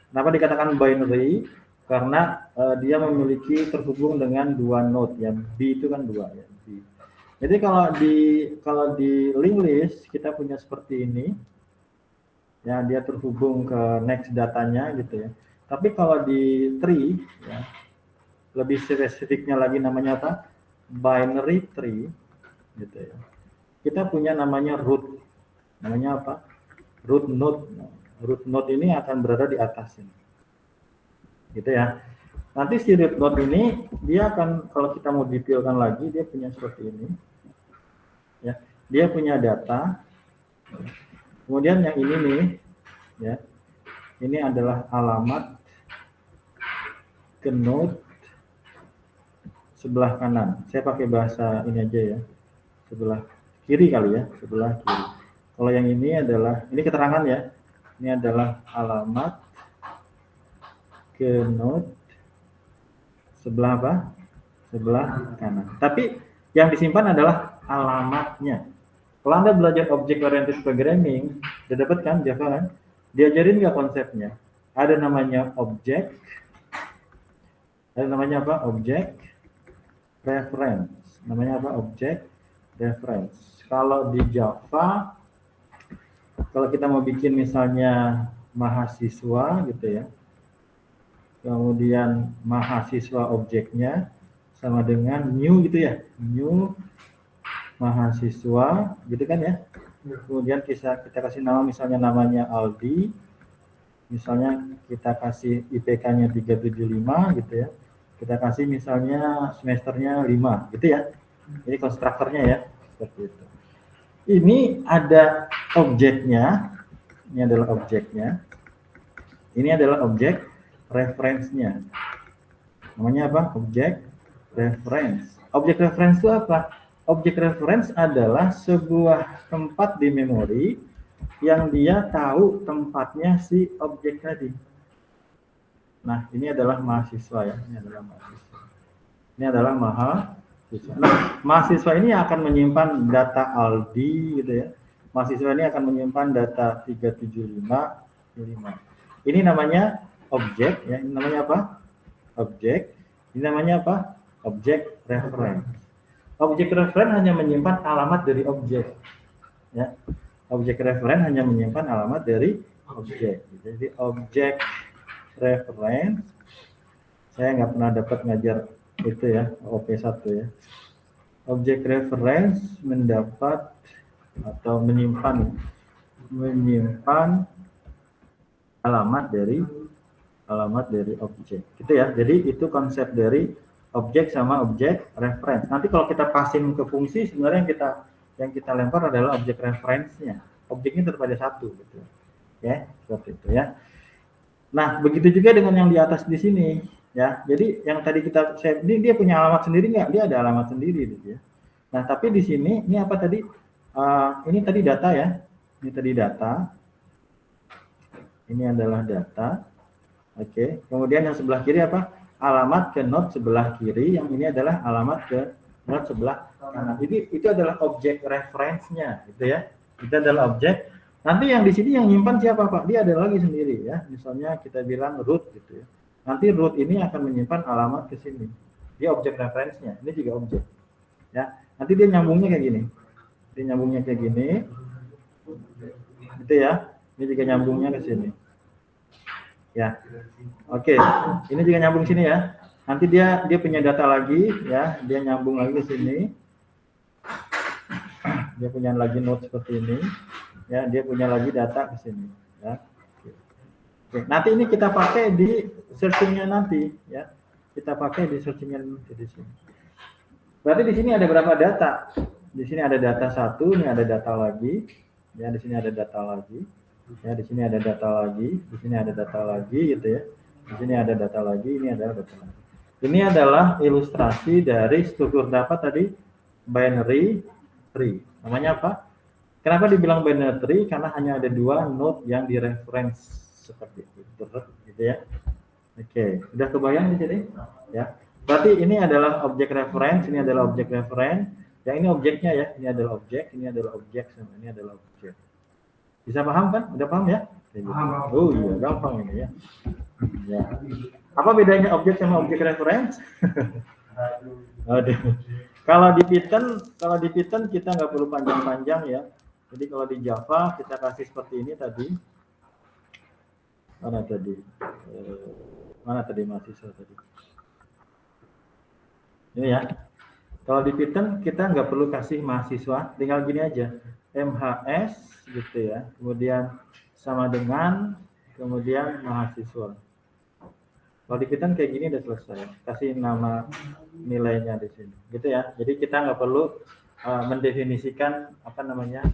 Kenapa dikatakan binary? Karena dia memiliki terhubung dengan dua node ya. B itu kan dua ya. B. Jadi kalau di link list kita punya seperti ini. Ya, dia terhubung ke next datanya gitu ya. Tapi kalau di tree ya, lebih spesifiknya lagi namanya apa? Binary tree gitu ya. Kita punya namanya root. Namanya apa? Root node. Nah, root node ini akan berada di atas ini. Gitu ya. Nanti si root node ini dia akan, kalau kita mau detailkan lagi, dia punya seperti ini. Ya. Dia punya data. Kemudian yang ini nih ya. Ini adalah alamat ke node sebelah kanan. Saya pakai bahasa ini aja ya. Sebelah kiri kali ya, sebelah kiri. Kalau yang ini adalah, ini keterangan ya. Ini adalah alamat ke node sebelah apa? Sebelah kanan. Tapi yang disimpan adalah alamatnya. Kalau Anda belajar object oriented programming, udah dapat kan Java kan? Diajarin nggak konsepnya? Ada namanya object, ada namanya apa? Object reference. Namanya apa? Object reference. Kalau di Java, kalau kita mau bikin misalnya mahasiswa gitu ya, kemudian mahasiswa objeknya sama dengan new gitu ya, new mahasiswa gitu kan ya. Kemudian kita kasih nama, misalnya namanya Aldi, misalnya kita kasih IPK-nya 375 gitu ya, kita kasih misalnya semesternya 5 gitu ya. Ini konstruktornya ya, seperti itu. Ini ada objeknya, ini adalah objeknya, ini adalah objek reference-nya. Namanya apa? Objek reference. Objek reference itu apa? Objek reference adalah sebuah tempat di memori yang dia tahu tempatnya si objek tadi. Nah, ini adalah mahasiswa ya. Ini adalah mahasiswa. Ini adalah mahasiswa. Nah, mahasiswa ini akan menyimpan data Aldi gitu ya. Mahasiswa ini akan menyimpan data 375. Ini namanya objek ya. Ini namanya apa? Objek. Ini namanya apa? Objek reference. Objek reference hanya menyimpan alamat dari objek. Ya. Objek reference hanya menyimpan alamat dari objek. Jadi objek reference, saya nggak pernah dapat ngajar itu ya, OP1 ya. Objek reference mendapat atau menyimpan alamat dari objek. Gitu ya. Jadi itu konsep dari objek sama objek reference. Nanti kalau kita passing ke fungsi, sebenarnya yang kita lempar adalah objek reference-nya. Objeknya tetap ada satu gitu. Ya, seperti itu ya. Nah, begitu juga dengan yang di atas di sini ya. Jadi yang tadi dia punya alamat sendiri nggak? Dia ada alamat sendiri gitu ya. Nah, tapi di sini ini apa tadi? Ini tadi data ya. Ini tadi data. Ini adalah data. Oke. Kemudian yang sebelah kiri apa? Alamat ke node sebelah kiri, yang ini adalah alamat ke node sebelah kanan. Jadi itu adalah objek reference-nya, gitu ya. Itu adalah objek. Nanti yang di sini yang nyimpan siapa Pak? Dia ada lagi sendiri ya. Misalnya kita bilang root gitu ya. Nanti root ini akan menyimpan alamat ke sini. Dia objek reference-nya. Ini juga objek. Ya. Nanti dia nyambungnya kayak gini. Dia nyambungnya kayak gini. Gitu ya. Ini juga nyambungnya ke sini. Ya, oke. Ini juga nyambung sini ya. Nanti dia punya data lagi ya. Dia nyambung lagi ke sini. Dia punya lagi node seperti ini. Ya, dia punya lagi data ke sini. Ya. Oke. Nanti ini kita pakai di searchingnya nanti ya. Kita pakai di searchingnya nanti di sini. Berarti di sini ada berapa data? Di sini ada data 1. Ini ada data lagi. Ya, di sini ada data lagi. Ya, di sini ada data lagi, di sini ada data lagi gitu ya. Di sini ada data lagi, ini ada data lagi. Ini adalah ilustrasi dari struktur data tadi binary tree. Namanya apa? Kenapa dibilang binary tree? Karena hanya ada 2 node yang direference seperti itu, gitu ya. Oke, sudah kebayang di sini? Ya. Berarti ini adalah objek reference, ini adalah objek reference. Yang ini objeknya ya, ini adalah objek, ini adalah objek, sama ini adalah objek. Bisa paham kan? Udah paham ya? Oh iya, gampang ini ya. Ya. Apa bedanya objek sama objek reference? Aduh. Kalau di Python kita nggak perlu panjang-panjang ya. Jadi kalau di Java kita kasih seperti ini tadi. Mana tadi mahasiswa tadi? Ini ya. Kalau di Python kita nggak perlu kasih mahasiswa, tinggal gini aja. MHS gitu ya, kemudian sama dengan kemudian mahasiswa. Kalau di Python kayak gini udah selesai, kasih nama nilainya di sini, gitu ya. Jadi kita nggak perlu mendefinisikan apa namanya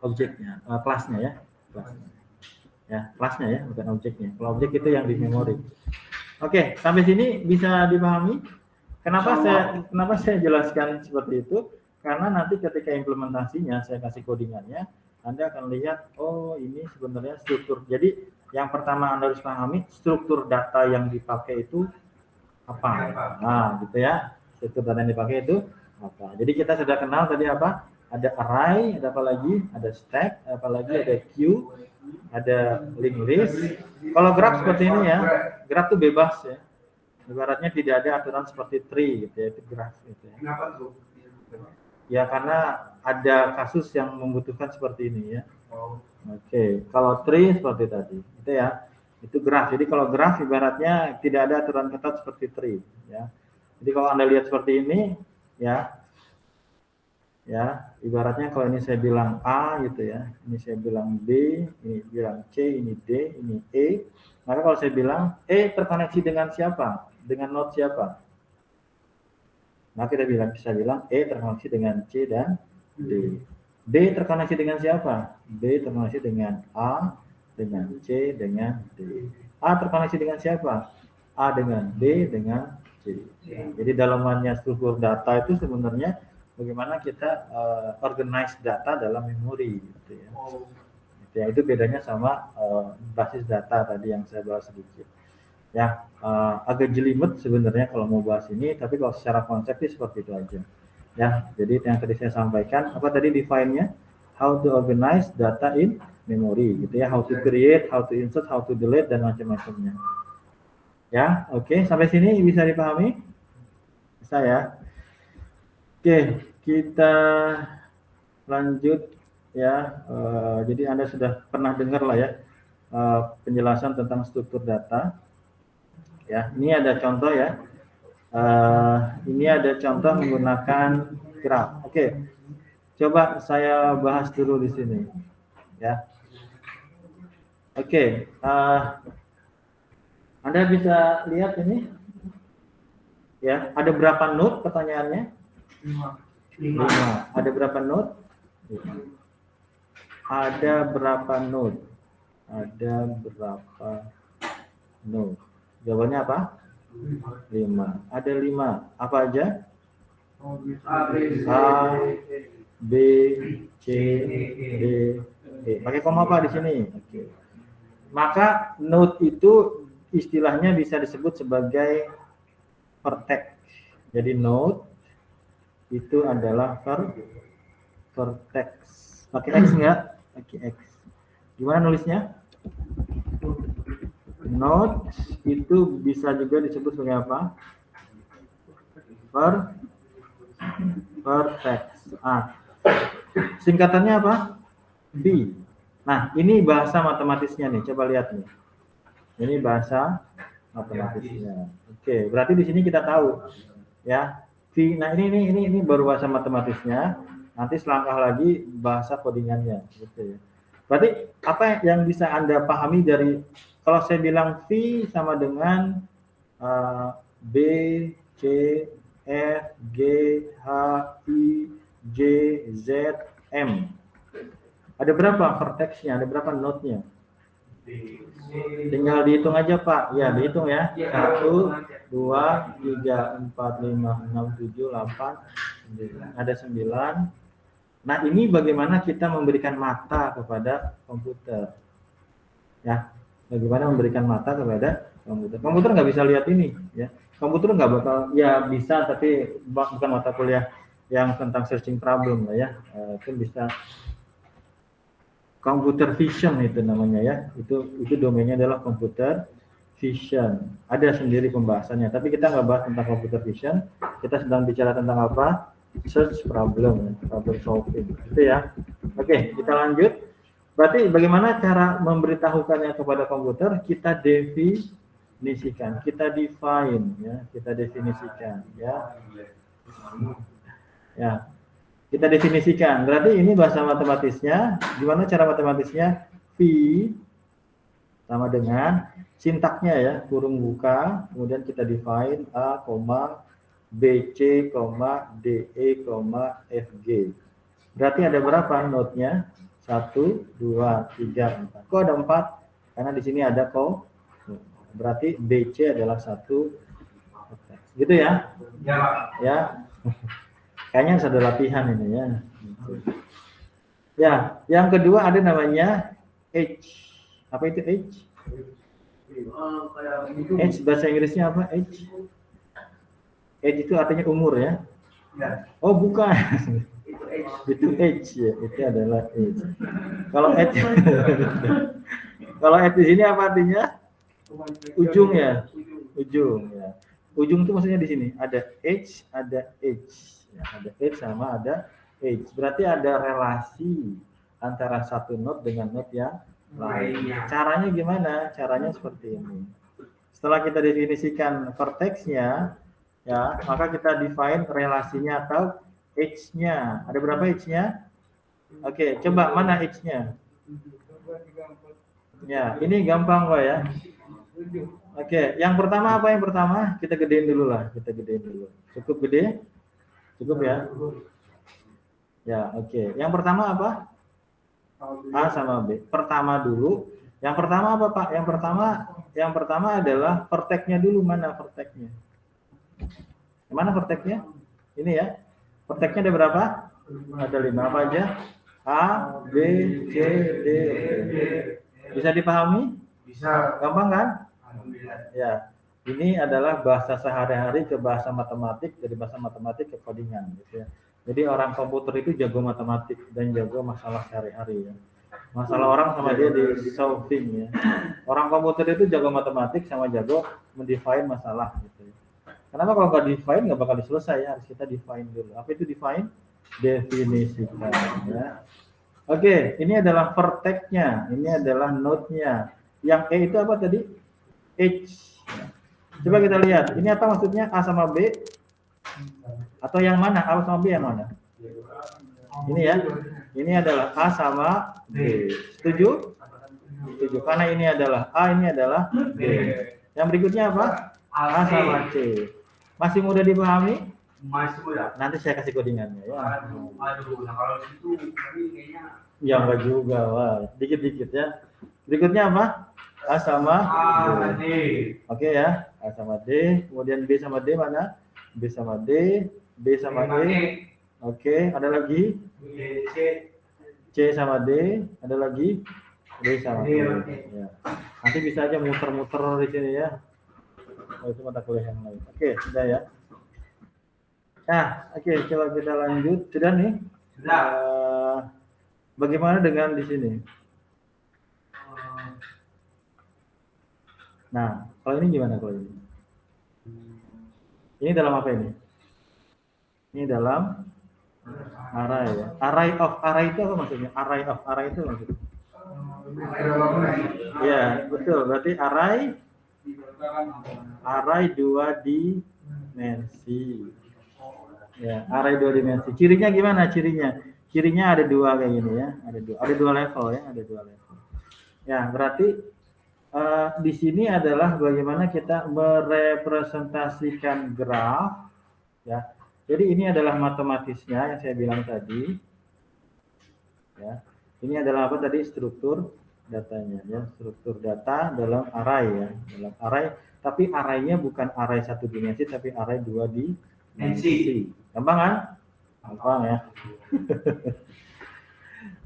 objeknya, kelasnya ya, kelasnya ya, bukan objeknya. Kalau objek itu yang di memori. Oke, sampai sini bisa dipahami? Kenapa saya jelaskan seperti itu? Karena nanti ketika implementasinya saya kasih codingannya, Anda akan lihat, oh ini sebenarnya struktur. Jadi yang pertama Anda harus pahami struktur data yang dipakai itu apa. Nah, gitu ya. Struktur data yang dipakai itu apa. Jadi kita sudah kenal tadi apa? ada array, ada apa lagi? Ada stack, apa lagi? Ada queue, ada linked list. Kalau graph seperti ini ya, graph itu bebas ya. Ibaratnya tidak ada aturan seperti tree gitu ya, itu graph gitu ya. Kenapa tuh? Ya karena ada kasus yang membutuhkan seperti ini ya. Oke, kalau tree seperti tadi, itu ya, itu graph. Jadi kalau graph ibaratnya tidak ada aturan ketat seperti tree ya. Jadi kalau Anda lihat seperti ini ya, ibaratnya kalau ini saya bilang A gitu ya, ini saya bilang B, ini bilang C, ini D, ini E. Maka kalau saya bilang E terkoneksi dengan siapa? Dengan node siapa? Maka kita bisa bilang E terkoneksi dengan C dan D. B terkoneksi dengan siapa? B terkoneksi dengan A, dengan C, dengan D. A terkoneksi dengan siapa? A dengan B, dengan C. Jadi dalamannya struktur data itu sebenarnya bagaimana kita organize data dalam memori. Gitu ya. Ya, itu bedanya sama basis data tadi yang saya bahas sedikit. Ya, agak jelimet sebenarnya kalau mau bahas ini, tapi kalau secara konsep seperti itu aja. Ya, jadi yang tadi saya sampaikan, apa tadi define-nya? How to organize data in memory, gitu ya. How to create, how to insert, how to delete, dan macam-macamnya. Ya, oke. Sampai sini bisa dipahami? Bisa ya? Oke, kita lanjut ya. Jadi Anda sudah pernah dengar lah ya penjelasan tentang struktur data. Ya, ini ada contoh ya. Ini ada contoh menggunakan graph. Oke, coba saya bahas dulu di sini. Ya, oke. Anda bisa lihat ini. Ya, ada berapa node pertanyaannya? 5. Ada berapa node? 5. Ada berapa node? Ada berapa node? Jawabannya apa? 5. Ada 5. Apa aja? A, B, C, D, E. Pakai koma apa di sini? Oke. Maka node itu istilahnya bisa disebut sebagai vertex. Jadi node itu adalah vertex. Pakai X enggak? Pakai X. Gimana nulisnya? Node itu bisa juga disebut sebagai apa? Vertex. Singkatannya apa? V. Nah, ini bahasa matematisnya nih. Coba lihat nih. Ini bahasa matematisnya. Oke, berarti di sini kita tahu ya. V. Nah, ini baru bahasa matematisnya. Nanti selangkah lagi bahasa codingannya gitu ya. Berarti apa yang bisa Anda pahami dari kalau saya bilang V sama dengan B, C, F, G, H, I, J, Z, M. Ada berapa vertexnya? Ada berapa node-nya? Tinggal dihitung aja Pak. Ya, dihitung ya. 1, 2, 3, 4, 5, 6, 7, 8, 9. Ada 9. Nah, ini bagaimana kita memberikan mata kepada komputer. Ya. Bagaimana memberikan mata kepada komputer. Komputer nggak bisa lihat ini, ya. Komputer nggak bakal, ya bisa, tapi bukan mata kuliah yang tentang searching problem lah ya. Itu bisa computer vision itu namanya ya. Itu domainnya adalah computer vision. Ada sendiri pembahasannya, tapi kita nggak bahas tentang computer vision. Kita sedang bicara tentang apa? Search problem, problem solving. Itu ya. Oke, kita lanjut. Berarti bagaimana cara memberitahukannya kepada komputer? Kita definisikan, kita define, ya, kita definisikan, ya, ya, kita definisikan. Berarti ini bahasa matematisnya. Gimana cara matematisnya? V sama dengan sintaknya ya, kurung buka, kemudian kita define A, BC, DE, FG. Berarti ada berapa node-nya? 1, 2, 3, 4. Kok ada 4? Karena di sini ada kok. Berarti BC adalah 1. Gitu ya? Ya. Kayaknya harus ada latihan ini ya. Ya, yang kedua ada namanya age. Apa itu age? Age bahasa Inggrisnya apa? Age. Age itu artinya umur ya? Oh, bukan. Itu H ya, itu adalah H. Kalau H, kalau H di sini apa artinya? Ujung ya, ujung ya. Ujung itu maksudnya di sini ada H, ada H, ya, ada H sama ada H. Berarti ada relasi antara satu note dengan note yang lain. Caranya gimana? Caranya seperti ini. Setelah kita definisikan vertexnya, ya, maka kita define relasinya atau H-nya. Ada berapa H-nya? Oke, coba mana H-nya? Ya, ini gampang kok ya. Oke, yang pertama apa yang pertama? Kita gedein dulu lah, kita gedein dulu. Cukup gede? Cukup ya? Ya, oke. Yang pertama apa? A sama B. Pertama dulu. Yang pertama apa, Pak? Yang pertama adalah vertexnya dulu. Mana vertexnya? Mana vertexnya? Ini ya. Vertexnya ada berapa? Ada 5. Apa aja? A, B, C, D, E. Bisa dipahami? Bisa. Gampang kan? Alhamdulillah. Ya. Ini adalah bahasa sehari-hari ke bahasa matematik, dari bahasa matematik ke codingan gitu ya. Jadi orang komputer itu jago matematik dan jago masalah sehari-hari ya. Masalah orang sama dia di solving ya. Orang komputer itu jago matematik sama jago mendefine masalah gitu ya. Kenapa kalau nggak define nggak bakal diselesai ya, harus kita define dulu. Apa itu define? Definisikan ya. Oke, ini adalah vertexnya, ini adalah node-nya. Yang E itu apa tadi? H. Coba kita lihat, ini apa maksudnya A sama B? Atau yang mana? A sama B yang mana? Ini ya, ini adalah A sama B. Setuju? Setuju, karena ini adalah A, ini adalah B. Yang berikutnya apa? A sama C. Masih mudah dipahami? Masih muda. Nanti saya kasih codingannya ya. Aduh, nah kalau itu kayaknya Ya enggak juga, wah. Dikit-dikit ya. Berikutnya apa? A sama D. Oke ya, A sama D. Kemudian B sama D mana? B sama D, B sama D. Oke, ada lagi? C sama D, ada lagi? D sama D. Ya. Nanti bisa aja muter-muter di sini ya. Oh, itu mata kuliah yang lain. Oke, sudah ya. Nah, oke, coba kita lanjut. Sudah nih. Sudah. Bagaimana dengan di sini? Nah, kalau ini gimana kalau ini? Ini dalam apa ini? Ini dalam array ya. Array itu apa maksudnya? Array itu maksudnya? Ya, betul. Berarti array 2 dimensi. Ya, array 2 dimensi. Cirinya gimana cirinya? Cirinya ada 2 kayak gini ya. Ada dua level ya, ada 2 level. Ya, berarti di sini adalah bagaimana kita merepresentasikan graf ya. Jadi ini adalah matematisnya yang saya bilang tadi. Ya. Ini adalah apa tadi? Struktur datanya ya, struktur data dalam array ya. Dalam array, tapi arraynya bukan array 1 dimensi tapi array 2 dimensi. Gampang kan? Gampang ya.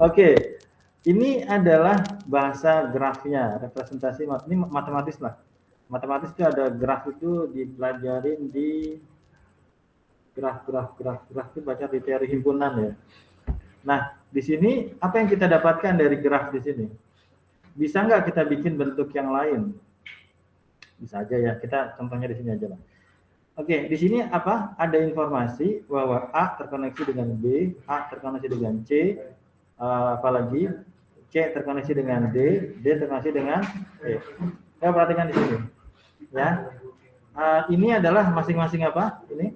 Oke. Ini adalah bahasa grafnya, representasi ini matematis lah. Matematis itu ada graf itu dipelajarin di graf itu baca di teori himpunan ya. Nah, di sini apa yang kita dapatkan dari graf di sini? Bisa nggak kita bikin bentuk yang lain? Bisa aja ya, kita contohnya di sini aja lah. Oke, di sini apa? Ada informasi bahwa A terkoneksi dengan B, A terkoneksi dengan C, apalagi C terkoneksi dengan D, D terkoneksi dengan E. Saya perhatikan di sini, ya. Ini adalah masing-masing apa? Ini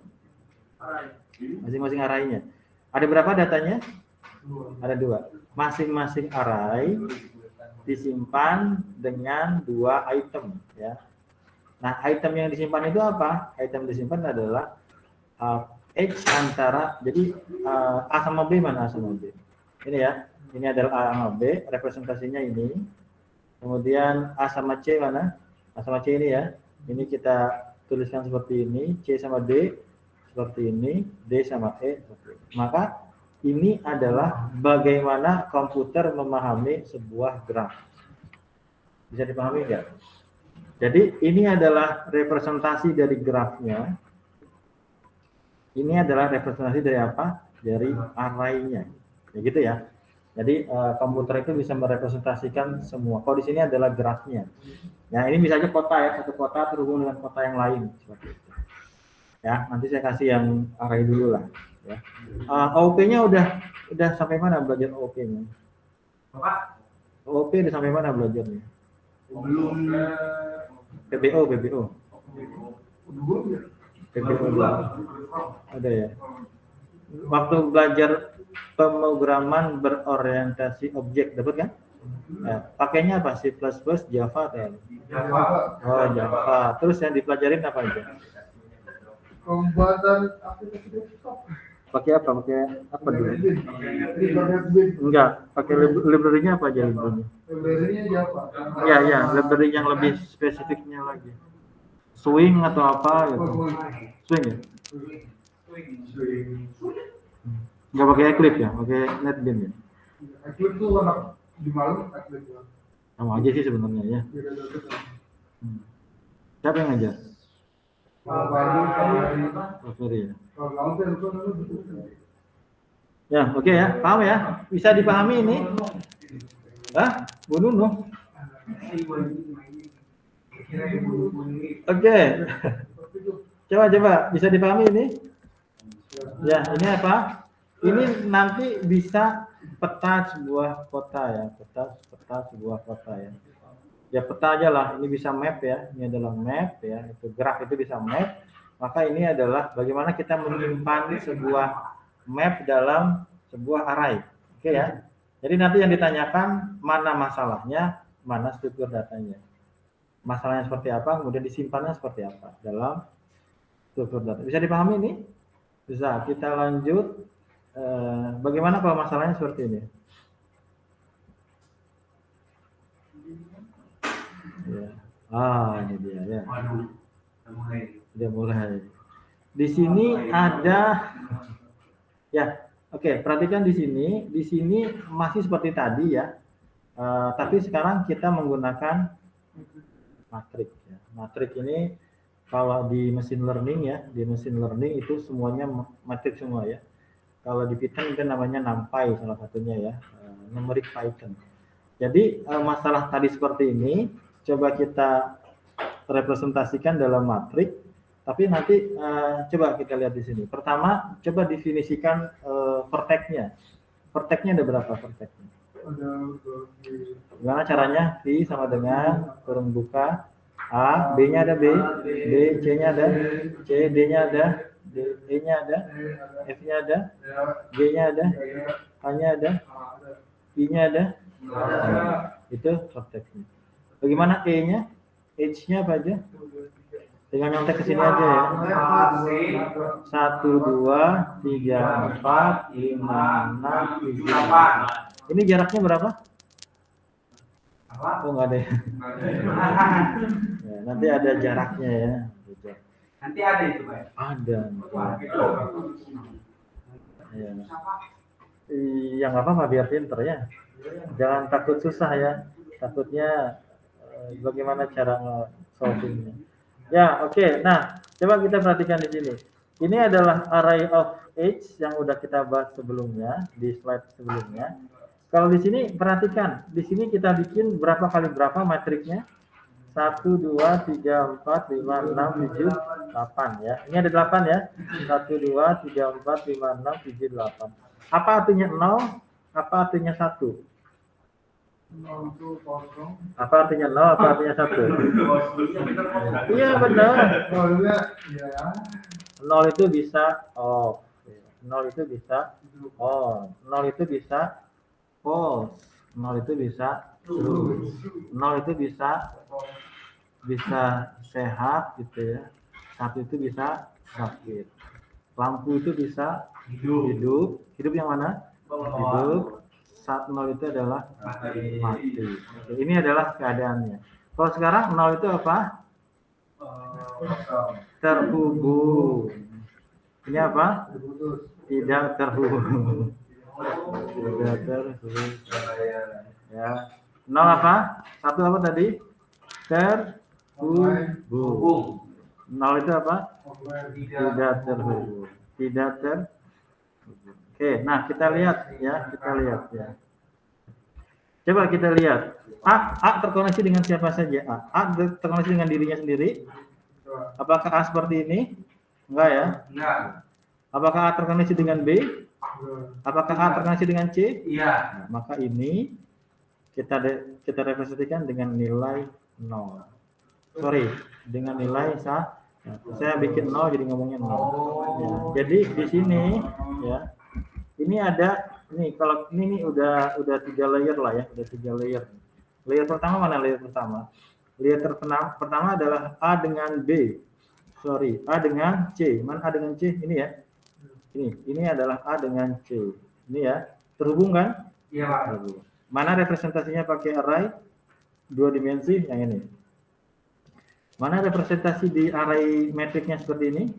masing-masing arraynya. Ada berapa datanya? Ada 2. Masing-masing array disimpan dengan 2 item, ya. Nah, item yang disimpan itu apa? Item disimpan adalah H antara, jadi A sama B mana A sama B? Ini ya. Ini adalah A sama B, representasinya ini. Kemudian A sama C mana? A sama C ini ya. Ini kita tuliskan seperti ini, C sama D seperti ini, D sama E seperti ini. Maka ini adalah bagaimana komputer memahami sebuah graf. Bisa dipahami nggak? Jadi ini adalah representasi dari grafnya. Ini adalah representasi dari apa? dari array-nya. Ya gitu ya. Jadi komputer itu bisa merepresentasikan semua. Kalau di sini adalah grafnya. Ya, ini bisa aja kota ya, satu kota terhubung dengan kota yang lain seperti itu. Ya, nanti saya kasih yang array dulu lah. Ya. OOP-nya udah sampai mana belajar OOP-nya? Bapak, OOP udah sampai mana belajarnya? belum PBO belum ya? PBO ada ya. Waktu belajar pemrograman berorientasi objek dapat kan? Nah, pakainya apa? C++, Java atau apa? Java. Oh, Java. Terus yang dipelajarin apa aja? Pembuatan aplikasi desktop. Pakai apa? Pakai apa dulu? Library Enggak, pakai library-nya apa aja library-nya? Library-nya Java. Iya, library yang lebih spesifiknya lagi. Swing atau apa gitu. Swing ya? Enggak pakai Eclipse ya? Pakai NetBeans ya? Eclipse tuh anak di malam Eclipse. Sama aja sih sebenarnya ya. Siapa yang ngajar? Mas Ferry ya. Ya, oke ya. Paham ya? Bisa dipahami ini? Hah? Bu Nunu? Oke. Coba bisa dipahami ini? Ya, ini apa? Ini nanti bisa peta sebuah kota ya, peta sebuah kota ya. Ya peta aja lah, ini bisa map ya, ini adalah map ya, itu graf itu bisa map. Maka ini adalah bagaimana kita menyimpan sebuah map dalam sebuah array. Oke ya. Jadi nanti yang ditanyakan mana masalahnya, mana struktur datanya. Masalahnya seperti apa, kemudian disimpannya seperti apa dalam struktur data. Bisa dipahami ini? Bisa. Kita lanjut. Bagaimana kalau masalahnya seperti ini? Ya. Ini dia ya. Dia mulai. Di sini ada ya. Oke, perhatikan di sini. Di sini masih seperti tadi ya. Tapi sekarang kita menggunakan matrik ya. Matrik ini kalau di machine learning ya, di machine learning itu semuanya matrik semua ya. Kalau di Python itu namanya NumPy salah satunya ya, numeric Python. Jadi masalah tadi seperti ini coba kita representasikan dalam matrik, tapi nanti coba kita lihat di sini. Pertama, coba definisikan vertex-nya. Vertex-nya ada berapa vertex-nya? Gimana caranya? V sama dengan kurung buka A, B-nya ada B, C-nya ada C, D-nya ada E-nya ada, F-nya ada, G-nya ada, H-nya ada, I-nya ada. Itu vertex-nya. Bagaimana E-nya? H-nya apa aja? Tinggal nyontek ke sini aja ya. 1, 2, 3, 4, 5, 6, 7. Ini jaraknya berapa? Oh nggak ada ya. Ya, nanti ada jaraknya ya. Nanti ada itu, Pak. Ada. Ya. Iya nggak apa-apa biar pinter ya. Jangan takut susah ya. Takutnya bagaimana cara solvingnya. Ya oke. Nah coba kita perhatikan di sini. Ini adalah array of age yang udah kita bahas sebelumnya di slide sebelumnya. Kalau di sini perhatikan, di sini kita bikin berapa kali berapa matriknya? 1, 2, 3, 4, 5, 6, 7, 8 ya. Ini ada 8 ya. 1, 2, 3, 4, 5, 6, 7, 8. Apa artinya 0? Apa artinya 1? Apa artinya 0? Apa artinya 1? Iya benar. 0 itu bisa off. 0 itu bisa on. 0 itu bisa false. 0 itu bisa true. 0 itu bisa sehat gitu ya. 1 itu bisa sakit. Lampu itu bisa hidup. Hidup yang mana? Hidup. 0 itu adalah mati. Oke, ini adalah keadaannya. Kalau sekarang 0 itu apa? Terhubung. Ini apa? Tidak terhubung. Tidak terhubung. Ya. 0 apa? 1 apa tadi? Terhubung. 0 itu apa? Tidak terhubung. Tidak terhubung. Oke, nah kita lihat ya. Coba kita lihat. A terkoneksi dengan siapa saja? A terkoneksi dengan dirinya sendiri. Apakah A seperti ini? Enggak ya? Enggak. Apakah A terkoneksi dengan B? Apakah A terkoneksi dengan C? Iya. Nah, maka ini kita representasikan dengan nilai 0. Sorry, dengan nilai saya bikin 0 jadi ngomongnya 0. Ya, jadi di sini ya. Ini ada kalau ini udah 3 layer lah ya, udah 3 layer. Layer pertama mana layer pertama? Layer pertama adalah A dengan B. Sorry, A dengan C. Mana A dengan C? Ini ya. Ini adalah A dengan C. Ini ya. Terhubung kan? Iya, Pak. Terhubung. Mana representasinya pakai array 2 dimensi? Yang ini. Mana representasi di array matrixnya seperti ini?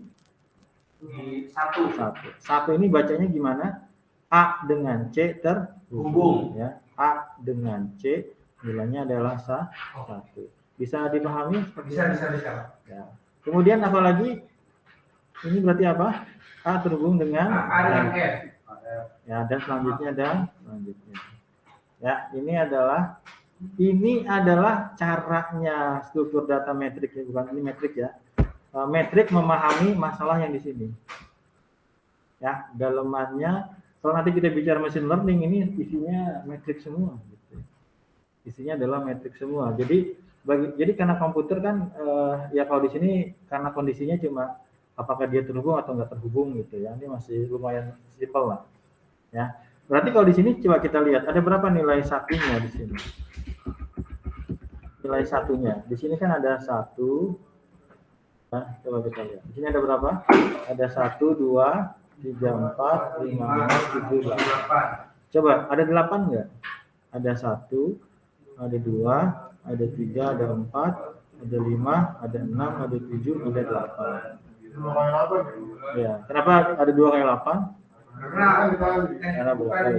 Di 1. Satu ini bacanya gimana? A dengan C terhubung ya. A dengan C nilainya adalah 1. Bisa dipahami? Bisa. Ya. Kemudian apa lagi? Ini berarti apa? A terhubung dengan A dengan F. Ya, dan selanjutnya. Ya, ini adalah caranya struktur data metrik ya, bukan ini metrik ya. Metrik memahami masalah yang di sini. Ya, dalemannya kalau nanti kita bicara machine learning ini isinya metrik semua gitu. Isinya adalah metrik semua. Jadi karena komputer kan ya kalau di sini karena kondisinya cuma apakah dia terhubung atau enggak terhubung gitu ya. Ini masih lumayan simpel lah. Ya. Berarti kalau di sini coba kita lihat ada berapa nilai satunya di sini. Nilai satunya. Di sini kan ada 1. Nah, coba kita lihat. Di sini ada berapa? Ada 1, 2, 3, 4, 5, 6, 7, 8. Coba, ada 8 enggak? Ada 1, ada 2, ada 3, ada 4, ada 5, ada 6, ada 7, ada 8. Ya, kenapa ada 2 kali 8? Karena berapa kali?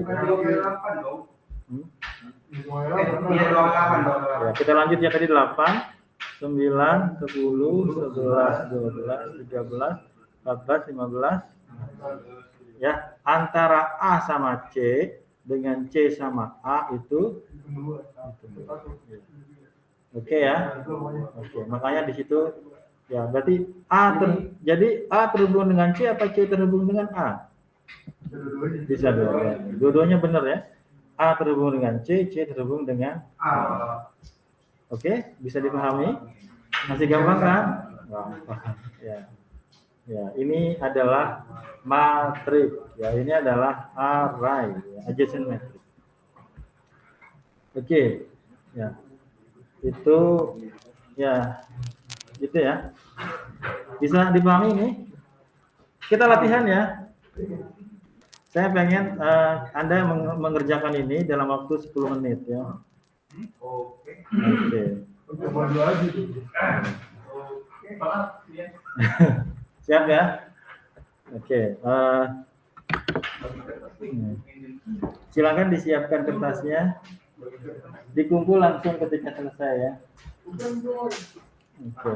Ya, kita lanjut ya tadi 8, 9, 10, 11, 12, 13, 14, 15. Ya, antara A sama C dengan C sama A itu. Oke ya. Oke, makanya di situ ya berarti jadi A terhubung dengan C apa C terhubung dengan A? Bisa dua-duanya benar ya. A terhubung dengan C, C terhubung dengan A. Oke, bisa dipahami? Masih gampang kan? Gampang. Ya. Ya, ini adalah matriks. Ya, ini adalah array, ya, adjacent matrix. Oke. Ya. Itu ya. Gitu ya. Bisa dipahami ini? Kita latihan ya. Saya pengen Anda mengerjakan ini dalam waktu 10 menit ya. Oke. Siap ya? Oke. Silakan disiapkan kertasnya. Dikumpul langsung ketika selesai ya. Oke.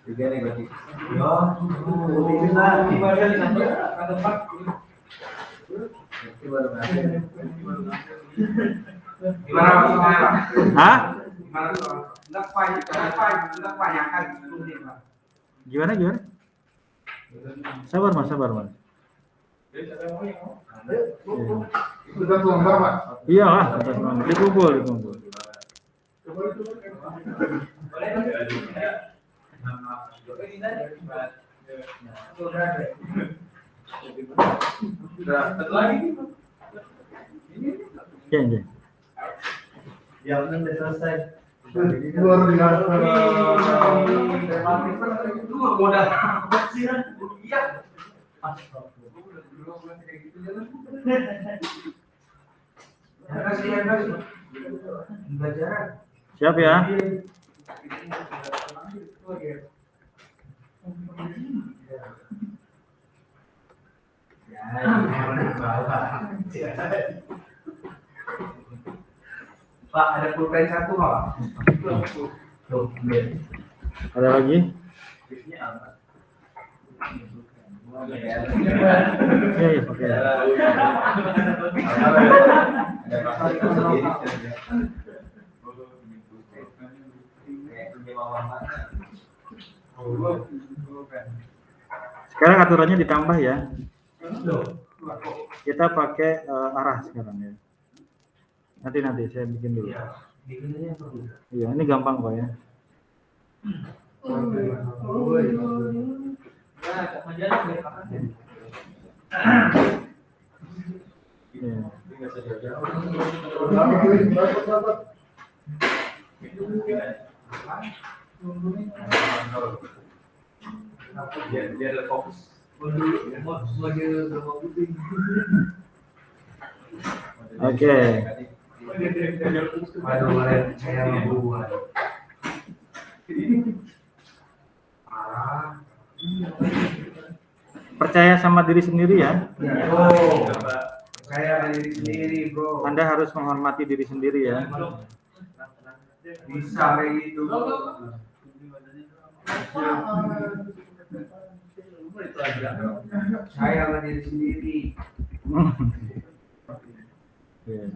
Tiga negatif. Hah? Gimana? Gimana? Sabar mas. Sudah selengkap, Pak. Iya lah, dikumpul. Oke. Yang udah selesai. Luar biasa. Siap ya? Pak, ada pulpen satu Pak. Tuh, ambil. Ada lagi? Iya, iya, oke. Sekarang aturannya ditambah ya. Kita pakai arah sekarang ya. Nanti saya bikin dulu. Iya, ini gampang kok ya. Iya. Biar fokus. Oke. Aduh, saya membuat. Percaya sama diri sendiri ya. Oh, saya diri sendiri, bro. Anda harus menghormati diri sendiri ya. Bisa kayak gitu. Saya sama diri sendiri. Iya.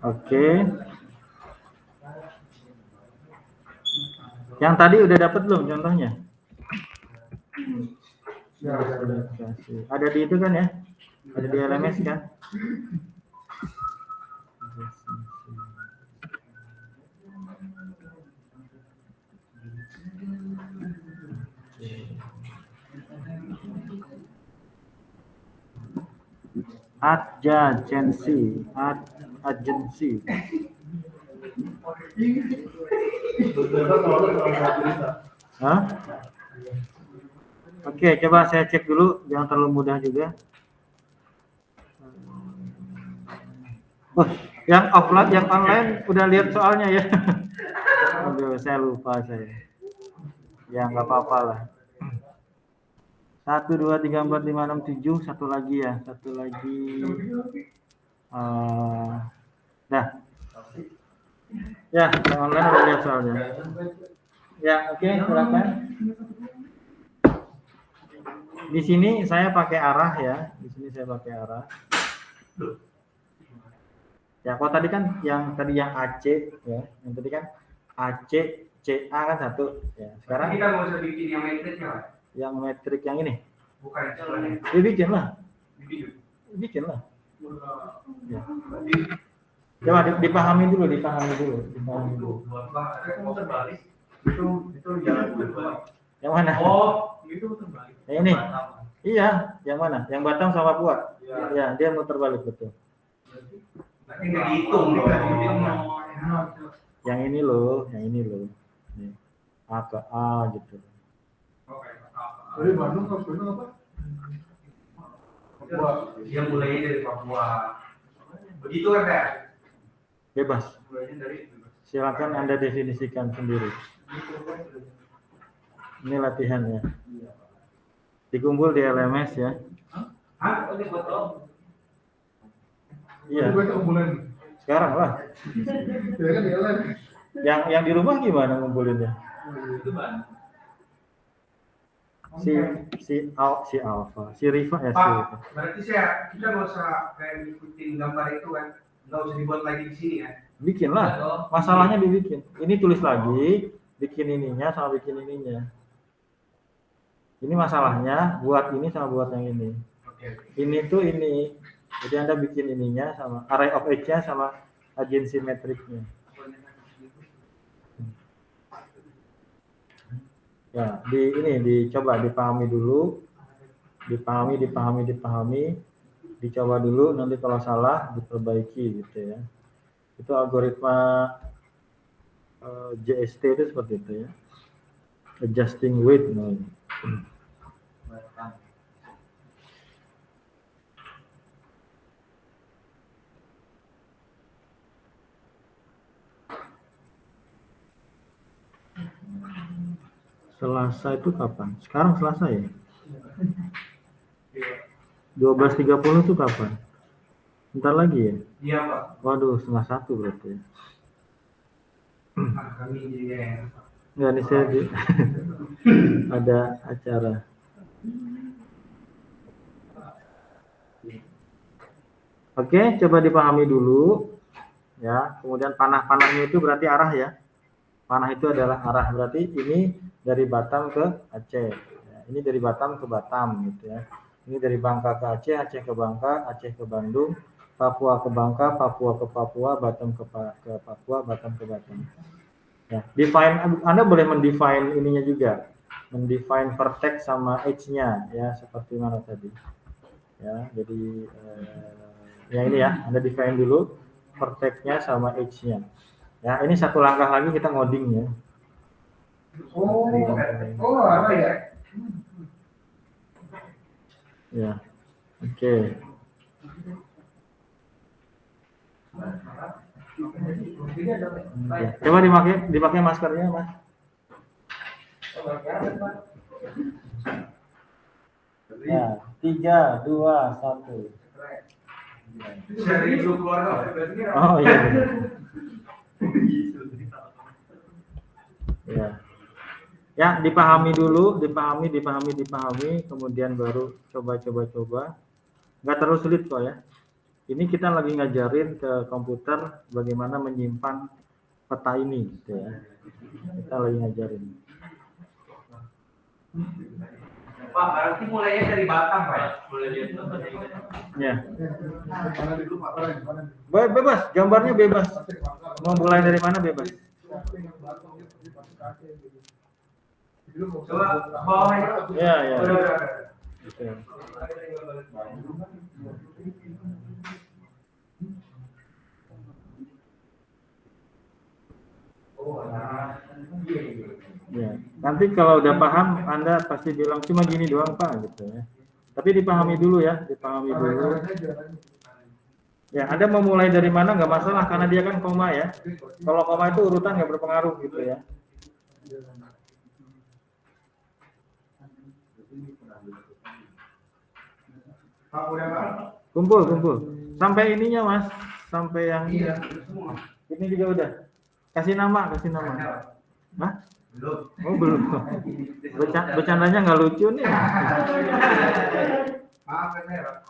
Oke. Yang tadi udah dapat belum contohnya? Ada di itu kan ya? Ada di LMS kan? Adjacency. Hah? Oke, coba saya cek dulu, jangan terlalu mudah juga. Oh, yang offline, yang online udah lihat soalnya ya. Aduh, saya lupa saya. Ya nggak apa-apa lah. 1, 2, 3, 4, 5, 6, 7, satu lagi ya, satu lagi. Dah. Ya, yang online udah lihat soalnya. Ya, oke, silakan. Di sini saya pakai arah ya. Di sini saya pakai arah. Ya, kalau tadi kan yang AC ya, yang tadi kan AC, CA kan satu. Ya, sekarang Kita nggak usah bikin yang metrik ya, Pak? yang metrik yang ini. Bukan jalannya. Bikin lah. Bikin lah. Ya. Coba dipahami dulu. Mau terbalik. Itu jalan terbalik. Yang mana? Oh, itu terbalik. Yang ini. Iya, yang mana? Yang Batam sama Papua. Ya, dia muter balik betul. Berarti nggak dihitung loh. Yang ini loh. Nih. A ke A gitu. Dari Bandung ke Bandung apa? Dia mulainya dari Papua. Begitu kan, Pak? Bebas. Mulainya dari Silakan Anda definisikan sendiri. Ini latihan ya. Dikumpul di LMS ya. Hah? Ini foto. Iya. Sekarang lah. Ya kan dia lain. Yang di rumah gimana ngumpulinnya? Itu Ban. Si Alfa, si Riva ya. Pak, berarti kita nggak usah kayak ngikutin gambar itu kan, nggak usah dibuat lagi di sini ya. Bikin lah. Masalahnya dibikin. Ini tulis lagi, bikin ininya sama bikin ininya. Ini masalahnya buat ini sama buat yang ini. Ini tuh ini. Jadi Anda bikin ininya sama array of edge-nya sama agency metricnya. Ya, dicoba dipahami dulu. Dipahami, dicoba dulu, nanti kalau salah diperbaiki gitu ya. Itu algoritma JST itu seperti itu ya. Adjusting weight namanya. Selasa itu kapan? Sekarang Selasa ya? 12.30 itu kapan? Bentar lagi ya? Iya Pak. Waduh, 1:30 berarti ya. Kami jadi Enggak nih saya ada acara. Oke, coba dipahami dulu ya. Kemudian panah-panahnya itu berarti arah ya. Panah itu adalah arah, berarti ini dari Batam ke Aceh. Ya, ini dari Batam ke Batam gitu ya. Ini dari Bangka ke Aceh, Aceh ke Bangka, Aceh ke Bandung, Papua ke Bangka, Papua ke Papua, Batam ke Papua, Batam ke Batam. Ya, define, Anda boleh mendefine ininya juga, mendefine vertex sama edge-nya ya, seperti mana tadi. Ya, jadi ya ini ya, Anda define dulu vertex-nya sama edge-nya. Ya, ini satu langkah lagi kita ngoding ya. Apa ya? Ya, oke. Oke. Coba dipakai maskernya, Mas. Ya, 3, 2, 1. dari dulu keluarga. Oh iya. Ya. Ya, dipahami dulu, dipahami, kemudian baru coba. Nggak terlalu sulit kok ya. Ini kita lagi ngajarin ke komputer bagaimana menyimpan peta ini, gitu ya. Kita lagi ngajarin. Pak, berarti mulainya dari Batam Pak ya? Ya, Mana dulu Pak? Mana? bebas, gambarnya bebas. Mau mulai dari mana bebas. Coba bawahnya. Ya, ya. Udah. Oke. Ya, nanti kalau udah paham, Anda pasti bilang cuma gini doang Pak, gitu ya. Tapi dipahami dulu ya, dipahami dulu. Ya, Anda mau mulai dari mana nggak masalah karena dia kan koma ya. Kalau koma itu urutan nggak berpengaruh gitu ya. Pak, udah Pak. Kumpul. Sampai ininya Mas, sampai yang Iya, semua. ini juga udah. Kasih nama. Hah? Belum. Oh belum. Bercandanya nggak lucu nih. Maaf ya Pak.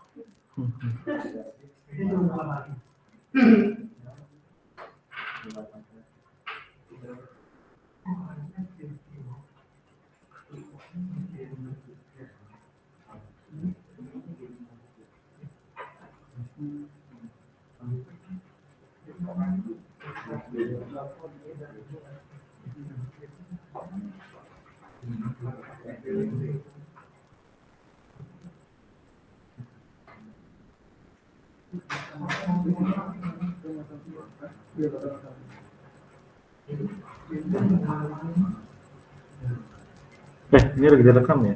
Ini lagi direkam ya.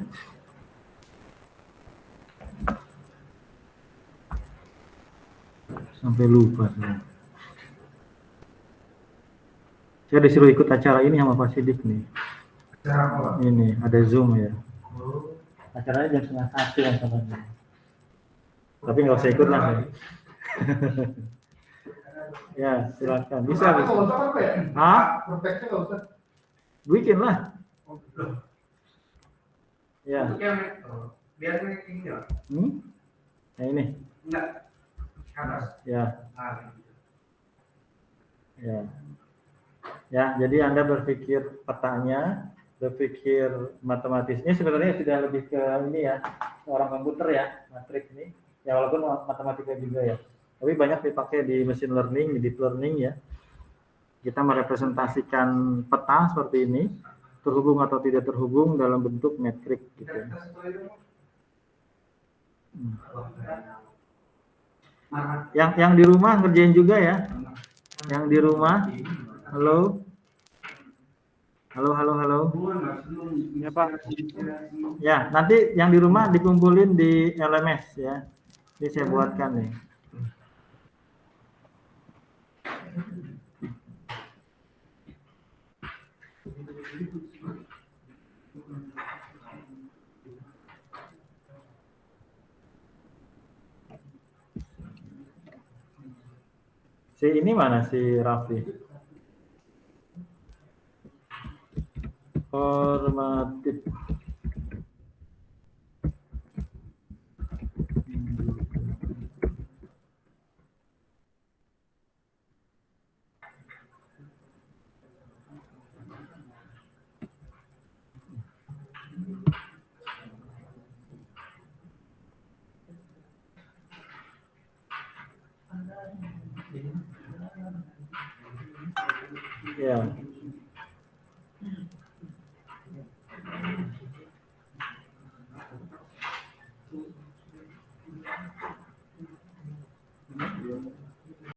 Sampai lupa saya disuruh ikut acara ini sama Pak Sidik nih. Ini ada Zoom ya. Acaranya jam 12:30 yang katanya. Tapi nggak usah ikut lah. Ya, silakan. Bisa. Apa ya? Hah? Prospeknya nggak usah. Bikin lah. Ya. Biar ini ya. Nah ini. Enggak. Atas. Ya. Nah. Ya. Ya, jadi Anda berpikir petanya, berpikir matematisnya sebenarnya sudah lebih ke ini ya, orang komputer ya, matriks ini. Ya walaupun matematika juga ya. Tapi banyak dipakai di machine learning, di deep learning ya. Kita merepresentasikan peta seperti ini, terhubung atau tidak terhubung dalam bentuk metrik gitu ya. Yang di rumah ngerjain juga ya. Yang di rumah. Halo. Ya Pak. Ya, nanti yang di rumah dikumpulin di LMS ya. Ini saya buatkan nih. Si ini mana si Raffi? Formatif. Ya,